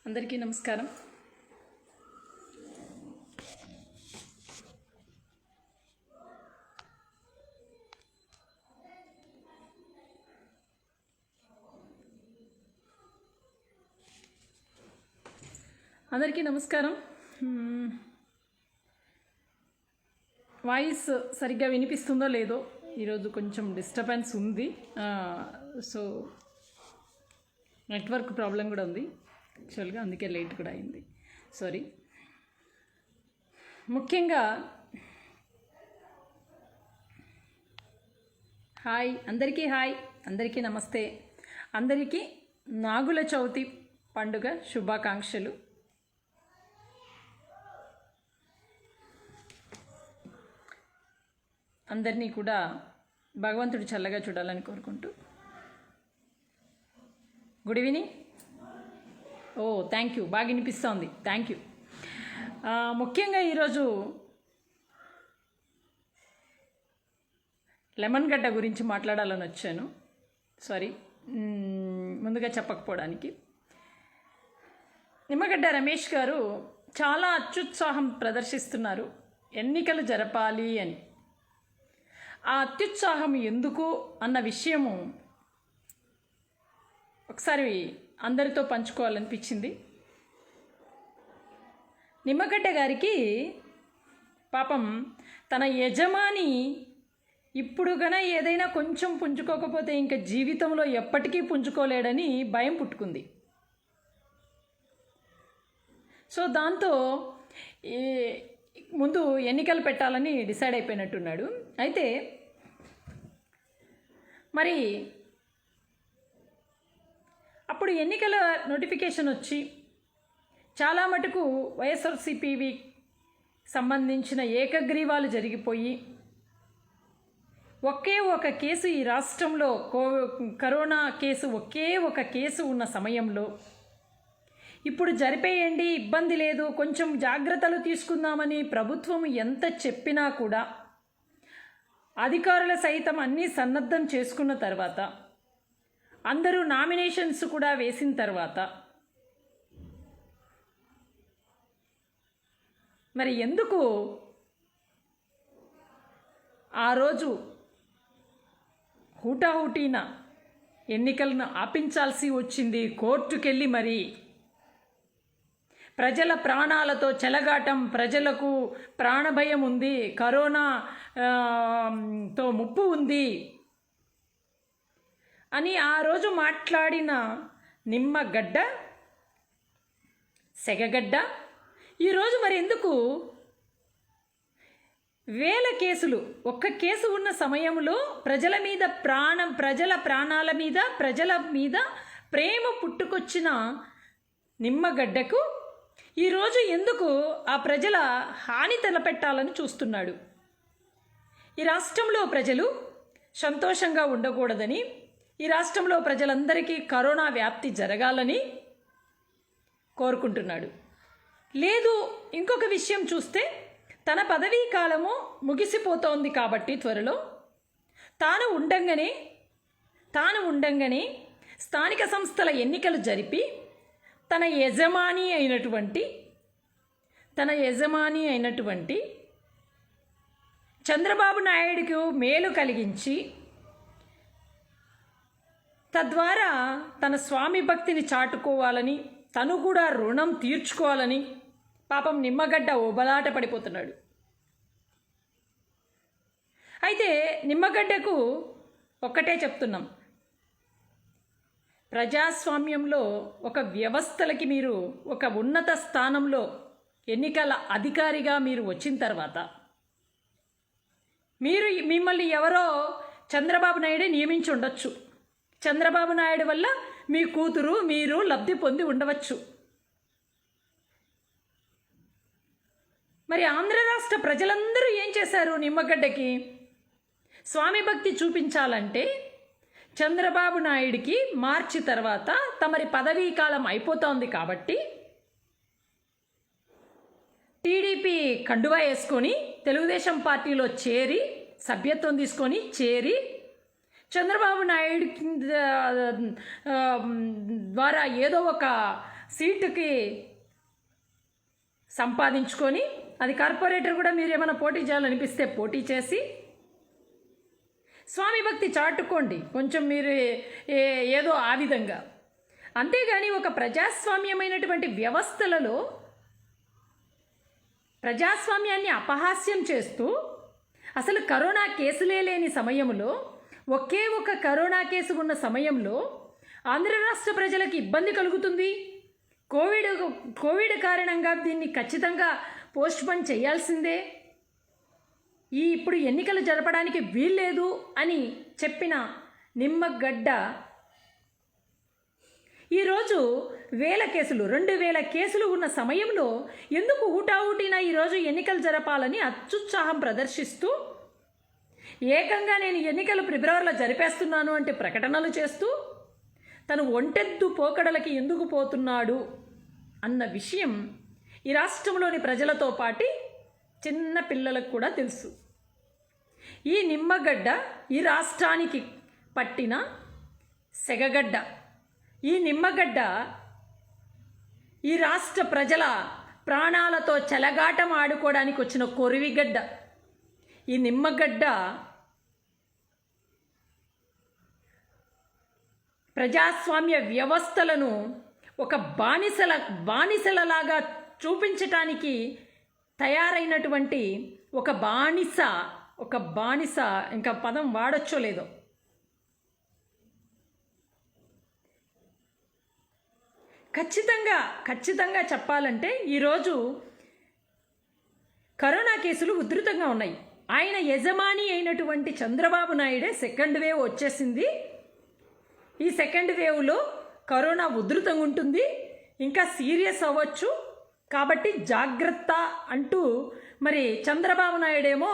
అందరికీ నమస్కారం. వాయిస్ సరిగ్గా వినిపిస్తుందో లేదో, ఈరోజు కొంచెం డిస్టర్బెన్స్ ఉంది. సో నెట్వర్క్ ప్రాబ్లం కూడా ఉంది యాక్చువల్గా, అందుకే లేట్ కూడా అయింది, సారీ. ముఖ్యంగా హాయ్ అందరికీ నమస్తే. అందరికీ నాగుల చవితి పండుగ శుభాకాంక్షలు. అందరినీ కూడా భగవంతుడు చల్లగా చూడాలని కోరుకుంటూ, గుడ్ ఈవినింగ్. థ్యాంక్ యూ, బాగా వినిపిస్తోంది, థ్యాంక్ యూ. ముఖ్యంగా ఈరోజు లెమన్ గడ్డ గురించి మాట్లాడాలని వచ్చాను. సారీ, ముందుగా చెప్పకపోవడానికి. నిమ్మగడ్డ రమేష్ గారు చాలా అత్యుత్సాహం ప్రదర్శిస్తున్నారు ఎన్నికలు జరపాలి అని. ఆ అత్యుత్సాహం ఎందుకు అన్న విషయము ఒకసారి అందరితో పంచుకోవాలనిపించింది. నిమ్మగడ్డ గారికి పాపం తన యజమాని ఇప్పుడు గన ఏదైనా కొంచెం పుంజుకోకపోతే ఇంకా జీవితంలో ఎప్పటికీ పుంజుకోలేడని భయం పుట్టుకుంది. సో దాంతో ముందు ఎన్నికలు పెట్టాలని డిసైడ్ అయిపోయినట్టున్నాడు. అయితే మరి అప్పుడు ఎన్నికల నోటిఫికేషన్ వచ్చి చాలా మటుకు వైఎస్ఆర్సీపీవి సంబంధించిన ఏకగ్రీవాలు జరిగిపోయి ఒకే ఒక కేసు ఈ రాష్ట్రంలో కరోనా కేసు ఒకే ఒక కేసు ఉన్న సమయంలో ఇప్పుడు జరిపేయండి, ఇబ్బంది లేదు, కొంచెం జాగ్రత్తలు తీసుకుందామని ప్రభుత్వం ఎంత చెప్పినా కూడా అధికారుల సైతం అన్నీ సన్నద్ధం చేసుకున్న తర్వాత, అందరూ నామినేషన్స్ కూడా వేసిన తర్వాత మరి ఎందుకు ఆ రోజు హూటాహూటీన ఎన్నికలను ఆపించాల్సి వచ్చింది? కోర్టుకెళ్ళి మరి ప్రజల ప్రాణాలతో చెలగాటం, ప్రజలకు ప్రాణభయం ఉంది, కరోనాతో ముప్పు ఉంది అని ఆ రోజు మాట్లాడిన నిమ్మగడ్డ, సెగగడ్డ ఈరోజు మరి ఎందుకు వేల కేసులు, ఒక్క కేసు ఉన్న సమయంలో ప్రజల ప్రాణాల మీద, ప్రజల మీద ప్రేమ పుట్టుకొచ్చిన నిమ్మగడ్డకు ఈరోజు ఎందుకు ఆ ప్రజల హాని తలపెట్టాలని చూస్తున్నాడు? ఈ రాష్ట్రంలో ప్రజలు సంతోషంగా ఉండకూడదని, ఈ రాష్ట్రంలో ప్రజలందరికీ కరోనా వ్యాప్తి జరగాలని కోరుకుంటున్నాడు. లేదు, ఇంకొక విషయం చూస్తే తన పదవీ కాలము ముగిసిపోతోంది కాబట్టి త్వరలో తాను ఉండంగానే స్థానిక సంస్థల ఎన్నికలు జరిపి తన యజమాని అయినటువంటి చంద్రబాబు నాయుడుకు మేలు కలిగించి తద్వారా తన స్వామి భక్తిని చాటుకోవాలని, తను కూడా రుణం తీర్చుకోవాలని పాపం నిమ్మగడ్డ ఓబలాట పడిపోతున్నాడు. అయితే నిమ్మగడ్డకు ఒక్కటే చెప్తున్నాం, ప్రజాస్వామ్యంలో ఒక వ్యవస్థలకి మీరు ఒక ఉన్నత స్థానంలో ఎన్నికల అధికారిగా మీరు వచ్చిన తర్వాత మిమ్మల్ని ఎవరో చంద్రబాబు నాయుడే నియమించి ఉండొచ్చు. చంద్రబాబు నాయుడు వల్ల మీ కూతురు మీరు లబ్ధి పొంది ఉండవచ్చు. మరి ఆంధ్ర రాష్ట్ర ప్రజలందరూ ఏం చేశారు? నిమ్మగడ్డకి స్వామి భక్తి చూపించాలంటే చంద్రబాబు నాయుడికి మార్చి తర్వాత తమరి పదవీ కాలం అయిపోతోంది కాబట్టి టీడీపీ కండువా వేసుకొని తెలుగుదేశం పార్టీలో చేరి సభ్యత్వం తీసుకొని చేరి చంద్రబాబు నాయుడు ద్వారా ఏదో ఒక సీటుకి సంపాదించుకొని, అది కార్పొరేటర్ కూడా మీరు ఏమైనా పోటీ చేయాలనిపిస్తే పోటీ చేసి స్వామి భక్తి చాటుకోండి కొంచెం మీరు ఏదో ఆ విధంగా. అంతేగాని ఒక ప్రజాస్వామ్యమైనటువంటి వ్యవస్థలలో ప్రజాస్వామ్యాన్ని అపహాస్యం చేస్తూ, అసలు కరోనా కేసులే లేని సమయంలో, ఒకే ఒక కరోనా కేసు ఉన్న సమయంలో ఆంధ్ర రాష్ట్ర ప్రజలకు ఇబ్బంది కలుగుతుంది, కోవిడ్ కారణంగా దీన్ని ఖచ్చితంగా పోస్ట్పోన్ చేయాల్సిందే, ఇప్పుడు ఎన్నికలు జరపడానికి వీల్లేదు అని చెప్పిన నిమ్మగడ్డ ఈరోజు 2000 కేసులు ఉన్న సమయంలో ఎందుకు హుటాహుటిన ఈరోజు ఎన్నికలు జరపాలని అత్యుత్సాహం ప్రదర్శిస్తూ, ఏకంగా నేను ఎన్నికలు ఫిబ్రవరిలో జరిపేస్తున్నాను అంటే ప్రకటనలు చేస్తూ, తను ఒంటెద్దు పోకడలకి ఎందుకు పోతున్నాడు అన్న విషయం ఈ రాష్ట్రంలోని ప్రజలతో పాటు చిన్న పిల్లలకు కూడా తెలుసు. ఈ నిమ్మగడ్డ ఈ రాష్ట్రానికి పట్టిన సెగగడ్డ. ఈ నిమ్మగడ్డ ఈ రాష్ట్ర ప్రజల ప్రాణాలతో చెలగాటం ఆడుకోవడానికి వచ్చిన కొరివిగడ్డ. ఈ నిమ్మగడ్డ ప్రజాస్వామ్య వ్యవస్థలను ఒక బానిసలలాగా చూపించటానికి తయారైనటువంటి ఒక బానిస, ఇంకా పదం వాడొచ్చో లేదో, ఖచ్చితంగా చెప్పాలంటే ఈరోజు కరోనా కేసులు ఉధృతంగా ఉన్నాయి. ఆయన యజమాని అయినటువంటి చంద్రబాబు నాయుడే సెకండ్ వేవ్ వచ్చేసింది. ఈ సెకండ్ వేవ్లో కరోనా ఉధృతంగా ఉంటుంది, ఇంకా సీరియస్ అవ్వచ్చు, కాబట్టి జాగ్రత్త అంటూ మరి చంద్రబాబు నాయుడేమో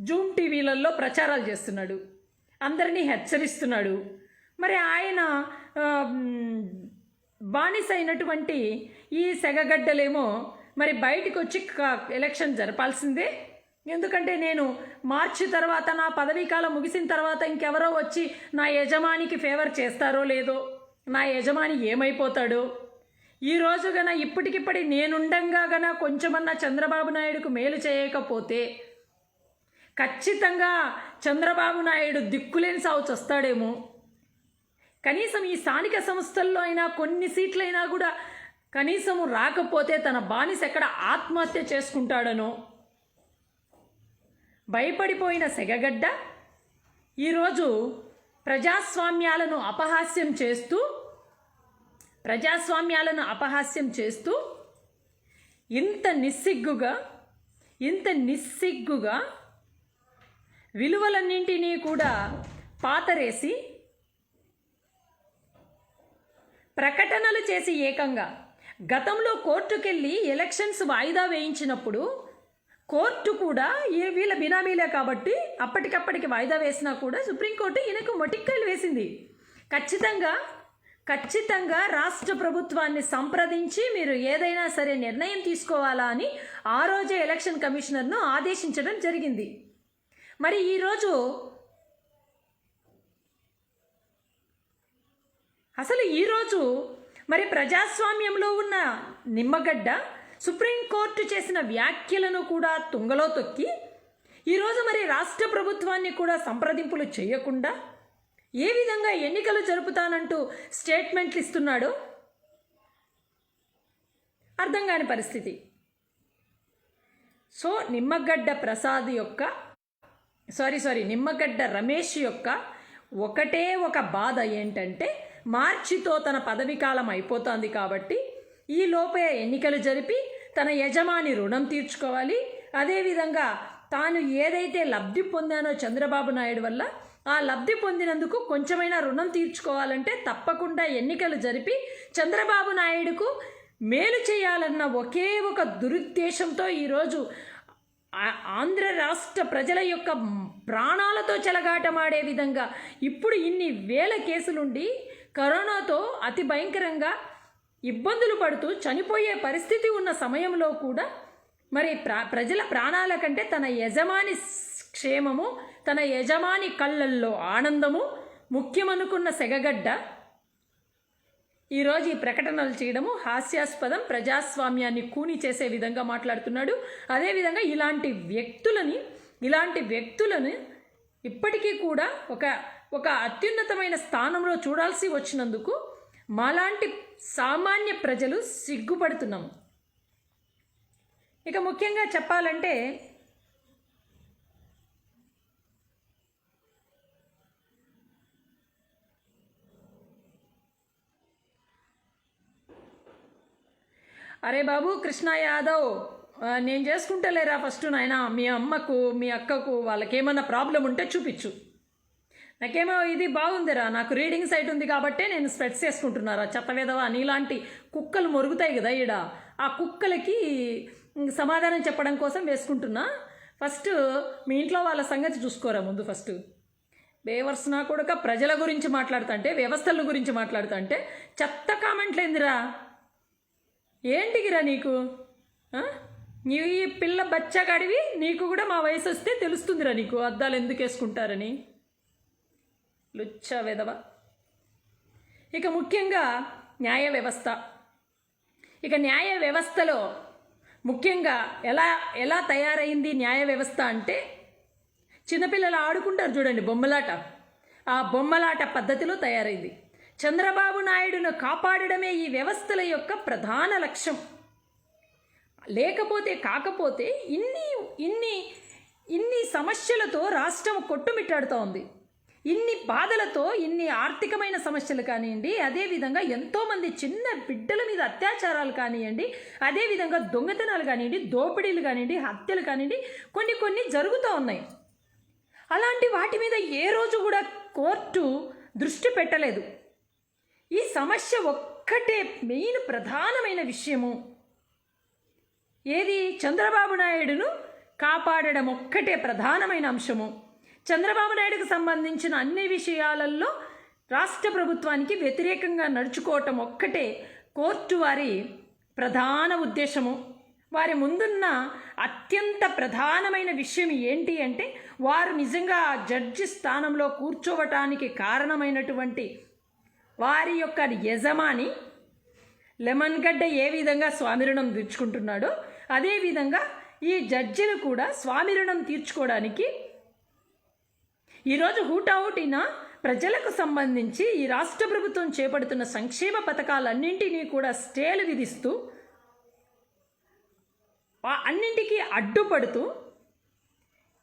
జూమ్ టీవీలలో ప్రచారాలు చేస్తున్నాడు, అందరినీ హెచ్చరిస్తున్నాడు. మరి ఆయన బానిస అయినటువంటి ఈ సెగగడ్డలేమో మరి బయటికి వచ్చి ఎలక్షన్ జరపాల్సిందే, ఎందుకంటే నేను మార్చి తర్వాత నా పదవీ కాలం ముగిసిన తర్వాత ఇంకెవరో వచ్చి నా యజమానికి ఫేవర్ చేస్తారో లేదో, నా యజమాని ఏమైపోతాడో, ఈరోజు గన ఇప్పటికిప్పటి నేనుండంగా గన కొంచెమన్నా చంద్రబాబు నాయుడుకు మేలు చేయకపోతే ఖచ్చితంగా చంద్రబాబు నాయుడు దిక్కులేని సావు చస్తాడేమో. కనీసం ఈ స్థానిక సంస్థల్లో అయినా కొన్ని సీట్లైనా కూడా కనీసం రాకపోతే తన బానిస ఎక్కడ ఆత్మహత్య చేసుకుంటాడనో భయపడిపోయిన సెగగడ్డ ఈరోజు ప్రజాస్వామ్యాలను అపహాస్యం చేస్తూ ఇంత నిస్సిగ్గుగా విలువలన్నింటినీ కూడా పాతరేసి ప్రకటనలు చేసి ఏకంగా గతంలో కోర్టుకెళ్ళి ఎలక్షన్స్ వాయిదా వేయించినప్పుడు కోర్టు కూడా వీళ్ళ బినామీలే కాబట్టి అప్పటికప్పటికి వాయిదా వేసినా కూడా సుప్రీంకోర్టు ఈయనకు మొటిక్కాయలు వేసింది. ఖచ్చితంగా రాష్ట్ర ప్రభుత్వాన్ని సంప్రదించి మీరు ఏదైనా సరే నిర్ణయం తీసుకోవాలా అని ఆ రోజే ఎలక్షన్ కమిషనర్ను ఆదేశించడం జరిగింది. మరి ఈరోజు మరి ప్రజాస్వామ్యంలో ఉన్న నిమ్మగడ్డ సుప్రీంకోర్టు చేసిన వ్యాఖ్యలను కూడా తుంగలో తొక్కి ఈరోజు మరి రాష్ట్ర ప్రభుత్వాన్ని కూడా సంప్రదింపులు చేయకుండా ఏ విధంగా ఎన్నికలు జరుపుతానంటూ స్టేట్మెంట్లు ఇస్తున్నాడో అర్థం కాని పరిస్థితి. సో నిమ్మగడ్డ రమేష్ యొక్క ఒకటే ఒక బాధ ఏంటంటే మార్చితో తన పదవీ కాలం అయిపోతుంది కాబట్టి ఈ లోపే ఎన్నికలు జరిపి తన యజమాని రుణం తీర్చుకోవాలి. అదేవిధంగా తాను ఏదైతే లబ్ధి పొందానో చంద్రబాబు నాయుడు వల్ల ఆ లబ్ధి పొందినందుకు కొంచెమైనా రుణం తీర్చుకోవాలంటే తప్పకుండా ఎన్నికలు జరిపి చంద్రబాబు నాయుడుకు మేలు చేయాలన్న ఒకే ఒక దురుద్దేశంతో ఈరోజు ఆంధ్ర రాష్ట్ర ప్రజల యొక్క ప్రాణాలతో చెలగాటమాడే విధంగా ఇప్పుడు ఇన్ని వేల కేసులుండి కరోనాతో అతి భయంకరంగా ఇబ్బందులు పడుతూ చనిపోయే పరిస్థితి ఉన్న సమయంలో కూడా మరి ప్రజల ప్రాణాల కంటే తన యజమాని క్షేమము, తన యజమాని కళ్ళల్లో ఆనందము ముఖ్యమనుకున్న సెగగడ్డ ఈరోజు ఈ ప్రకటనలు చేయడము హాస్యాస్పదం, ప్రజాస్వామ్యాన్ని కూని చేసే విధంగా మాట్లాడుతున్నాడు. అదేవిధంగా ఇలాంటి వ్యక్తులను ఇప్పటికీ కూడా ఒక అత్యున్నతమైన స్థానంలో చూడాల్సి వచ్చినందుకు మాలాంటి సామాన్య ప్రజలు సిగ్గుపడుతున్నాము. ఇక ముఖ్యంగా చెప్పాలంటే అరే బాబు కృష్ణ యాదవ్, నేను చేసుకుంటలేరా ఫస్ట్ నాయన, మీ అమ్మకు మీ అక్కకు వాళ్ళకేమన్నా ప్రాబ్లం ఉంటే చూపించు. నాకేమో ఇది బాగుందిరా, నాకు రీడింగ్ సైట్ ఉంది కాబట్టే నేను స్పెట్స్ వేసుకుంటున్నారా చెత్తవేదవా. నీలాంటి కుక్కలు మొరుగుతాయి కదా ఈడ, ఆ కుక్కలకి సమాధానం చెప్పడం కోసం వేసుకుంటున్నా. ఫస్ట్ మీ ఇంట్లో వాళ్ళ సంగతి చూసుకోరా ముందు. ఫస్ట్ బేవర్స్ నా కొడుక, ప్రజల గురించి మాట్లాడుతుంటే, వ్యవస్థల గురించి మాట్లాడుతుంటే చెత్త కామెంట్లు ఏందిరా, ఏంటికిరా నీకు? నీ పిల్ల బచ్చగాడివి, నీకు కూడా మా వయసు వస్తే తెలుస్తుందిరా నీకు అద్దాలు ఎందుకు వేసుకుంటారని. లుచ్చ వెదవ. ఇక ముఖ్యంగా న్యాయ వ్యవస్థ. ఇక న్యాయ వ్యవస్థలో ముఖ్యంగా ఎలా తయారైంది న్యాయ వ్యవస్థ అంటే, చిన్నపిల్లలు ఆడుకుంటారు చూడండి బొమ్మలాట, ఆ బొమ్మలాట పద్ధతిలో తయారైంది. చంద్రబాబు నాయుడును కాపాడడమే ఈ వ్యవస్థల యొక్క ప్రధాన లక్ష్యం. కాకపోతే ఇన్ని సమస్యలతో రాష్ట్రం కొట్టుమిట్టాడుతూ ఉంది. ఇన్ని బాధలతో, ఇన్ని ఆర్థికమైన సమస్యలు కానివ్వండి, అదేవిధంగా ఎంతోమంది చిన్న బిడ్డల మీద అత్యాచారాలు కానివ్వండి, అదేవిధంగా దొంగతనాలు కానివ్వండి, దోపిడీలు కానివ్వండి, హత్యలు కానివ్వండి, కొన్ని జరుగుతూ ఉన్నాయి. అలాంటి వాటి మీద ఏ రోజు కూడా కోర్టు దృష్టి పెట్టలేదు. ఈ సమస్య ఒక్కటే మెయిన్ ప్రధానమైన విషయము. ఏది? చంద్రబాబు నాయుడును కాపాడడం ఒక్కటే ప్రధానమైన అంశము. చంద్రబాబు నాయుడుకు సంబంధించిన అన్ని విషయాలలో రాష్ట్ర ప్రభుత్వానికి వ్యతిరేకంగా నడుచుకోవటం ఒక్కటే కోర్టు వారి ప్రధాన ఉద్దేశము. వారి ముందున్న అత్యంత ప్రధానమైన విషయం ఏంటి అంటే, వారు నిజంగా జడ్జి స్థానంలో కూర్చోవటానికి కారణమైనటువంటి వారి యొక్క యజమాని లెమన్ గడ్డ ఏ విధంగా స్వామి రుణం తీర్చుకుంటున్నాడో, అదేవిధంగా ఈ జడ్జిలు కూడా స్వామి రుణం తీర్చుకోవడానికి ఈరోజు హూటాహుటిన ప్రజలకు సంబంధించి ఈ రాష్ట్ర ప్రభుత్వం చేపడుతున్న సంక్షేమ పథకాలన్నింటినీ కూడా స్టేలు విధిస్తూ, అన్నింటికీ అడ్డుపడుతూ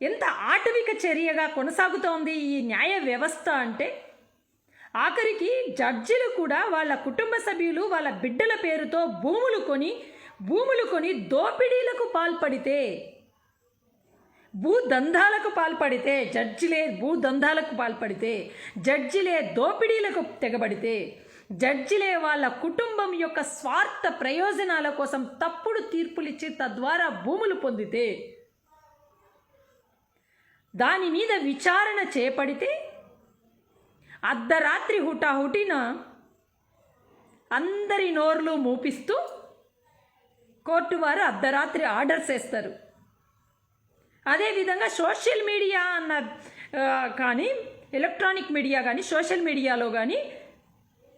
ఎంత ఆటవిక చర్యగా కొనసాగుతోంది ఈ న్యాయ వ్యవస్థ అంటే, ఆఖరికి జడ్జిలు కూడా వాళ్ళ కుటుంబ సభ్యులు వాళ్ళ బిడ్డల పేరుతో భూములు కొని దోపిడీలకు పాల్పడితే, భూదందాలకు పాల్పడితే, జడ్జిలే దోపిడీలకు తెగబడితే, జడ్జిలే వాళ్ళ కుటుంబం యొక్క స్వార్థ ప్రయోజనాల కోసం తప్పుడు తీర్పులిచ్చి తద్వారా భూములు పొందితే, దాని మీద విచారణ చేపడితే అర్ధరాత్రి హుటాహుటిన అందరి నోర్లు మూపిస్తూ కోర్టు వారు అర్ధరాత్రి ఆర్డర్స్ వేస్తారు. అదేవిధంగా సోషల్ మీడియా కానీ ఎలక్ట్రానిక్ మీడియా కానీ సోషల్ మీడియాలో కానీ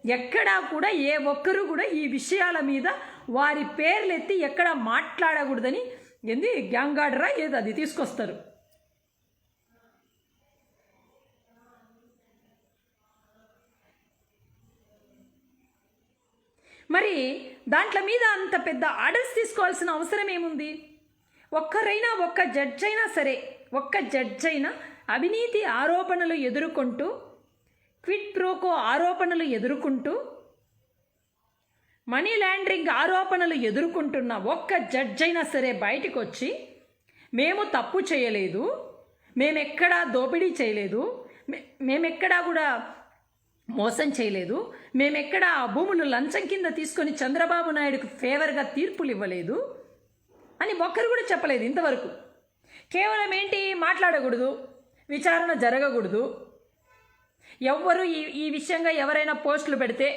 ఎక్కడా కూడా ఏ ఒక్కరూ కూడా ఈ విషయాల మీద వారి పేర్లు ఎత్తి ఎక్కడా మాట్లాడకూడదని గ్యాంగ్ ఆర్డరా ఏదో అది తీసుకొస్తారు. మరి దాంట్ల మీద అంత పెద్ద ఆర్డర్స్ తీసుకోవాల్సిన అవసరం ఏముంది? ఒక్క జడ్జ్ అయినా అవినీతి ఆరోపణలు ఎదుర్కొంటూ, క్విడ్ ప్రోకో ఆరోపణలు ఎదుర్కొంటూ, మనీ లాండరింగ్ ఆరోపణలు ఎదుర్కొంటున్న ఒక్క జడ్జ్ అయినా సరే బయటకు వచ్చి, మేము తప్పు చేయలేదు, మేమెక్కడా దోపిడీ చేయలేదు, మేమెక్కడా కూడా మోసం చేయలేదు, మేమెక్కడ ఆ భూములు లంచం కింద తీసుకొని చంద్రబాబు నాయుడుకు ఫేవర్గా తీర్పులు ఇవ్వలేదు అని ఒక్కరు కూడా చెప్పలేదు ఇంతవరకు. కేవలం ఏంటి? మాట్లాడకూడదు, విచారణ జరగకూడదు, ఎవ్వరు ఈ విషయంగా ఎవరైనా పోస్టులు పెడితే,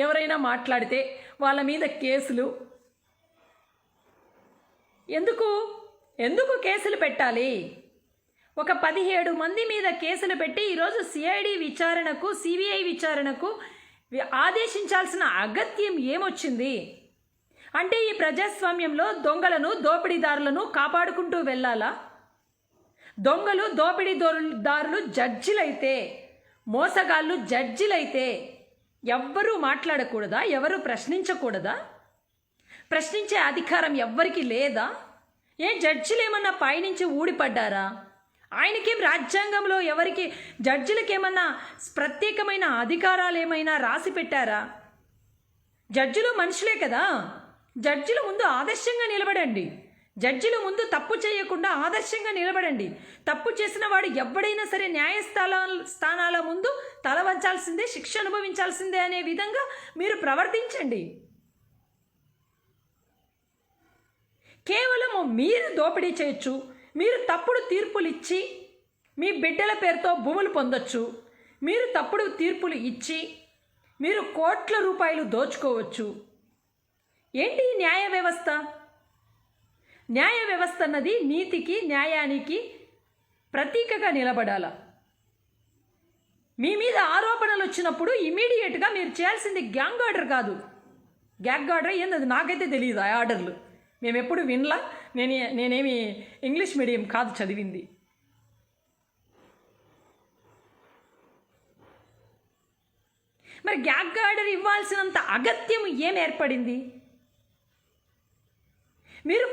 ఎవరైనా మాట్లాడితే వాళ్ళ మీద కేసులు. ఎందుకు కేసులు పెట్టాలి? ఒక 17 మంది మీద కేసులు పెట్టి ఈరోజు సిఐడి విచారణకు, సిబిఐ విచారణకు ఆదేశించాల్సిన అగత్యం ఏమొచ్చింది? అంటే ఈ ప్రజాస్వామ్యంలో దొంగలను దోపిడీదారులను కాపాడుకుంటూ వెళ్ళాలా? దొంగలు దోపిడీదారులు జడ్జిలైతే, మోసగాళ్ళు జడ్జిలైతే ఎవ్వరూ మాట్లాడకూడదా? ఎవరు ప్రశ్నించకూడదా? ప్రశ్నించే అధికారం ఎవ్వరికి లేదా? జడ్జిలు ఏమన్నా పైనుంచి ఊడిపడ్డారా? ఆయనకేం రాజ్యాంగంలో ఎవరికి జడ్జిలకేమన్నా ప్రత్యేకమైన అధికారాలు ఏమైనా రాసి పెట్టారా? జడ్జిలు మనుషులే కదా. జడ్జిల ముందు ఆదర్శంగా నిలబడండి. జడ్జిల ముందు తప్పు చేయకుండా ఆదర్శంగా నిలబడండి. తప్పు చేసిన వాడు ఎవడైనా సరే స్థానాల ముందు తల వంచాల్సిందే, శిక్ష అనుభవించాల్సిందే అనే విధంగా మీరు ప్రవర్తించండి. కేవలము మీరు దోపిడీ చేయొచ్చు, మీరు తప్పుడు తీర్పులు ఇచ్చి మీ బిడ్డల పేరుతో భూములు పొందొచ్చు, మీరు తప్పుడు తీర్పులు ఇచ్చి మీరు కోట్ల రూపాయలు దోచుకోవచ్చు. ఏంటి న్యాయ వ్యవస్థ? న్యాయ వ్యవస్థ అన్నది నీతికి, న్యాయానికి ప్రతీకగా నిలబడాల. మీ మీద ఆరోపణలు వచ్చినప్పుడు ఇమీడియట్గా మీరు చేయాల్సింది గ్యాంగ్ ఆర్డర్ కాదు. గ్యాంగ్ ఆర్డర్ ఏంది నాకైతే తెలియదు. ఆ ఆర్డర్లు మేము ఎప్పుడు వినలా. నేనేమి ఇంగ్లీష్ మీడియం కాదు చదివింది. మరి గ్యాంగ్ ఆర్డర్ ఇవ్వాల్సినంత అగత్యం ఏం ఏర్పడింది? మీరు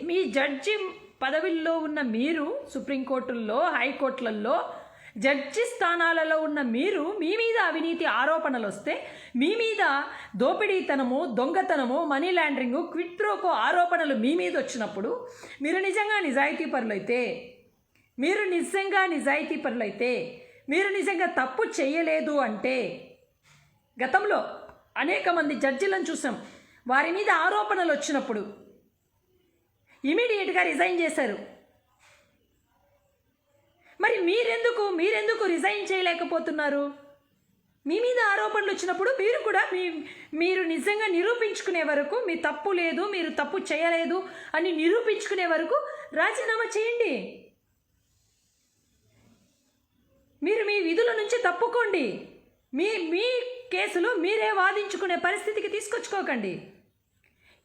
మీ జడ్జి పదవిల్లో ఉన్న మీరు, సుప్రీంకోర్టుల్లో, హైకోర్టులలో జడ్జి స్థానాలలో ఉన్న మీరు, మీ మీద అవినీతి ఆరోపణలు వస్తే, మీ మీద దోపిడీతనము, దొంగతనము, మనీ లాండరింగు, క్విడ్ ప్రోకో ఆరోపణలు మీ మీద వచ్చినప్పుడు మీరు నిజంగా నిజాయితీపరులైతే, మీరు నిజంగా తప్పు చేయలేదు అంటే, గతంలో అనేక మంది జడ్జిలను చూసాం. వారి మీద ఆరోపణలు వచ్చినప్పుడు ఇమీడియట్గా రిజైన్ చేశారు. మరి మీరెందుకు రిజైన్ చేయలేకపోతున్నారు? మీ మీద ఆరోపణలు వచ్చినప్పుడు మీరు నిజంగా నిరూపించుకునే వరకు, మీ తప్పు లేదు, మీరు తప్పు చేయలేదు అని నిరూపించుకునే వరకు రాజీనామా చేయండి. మీరు మీ విధుల నుంచి తప్పుకోండి. మీ కేసులు మీరే వాదించుకునే పరిస్థితికి తీసుకొచ్చుకోకండి.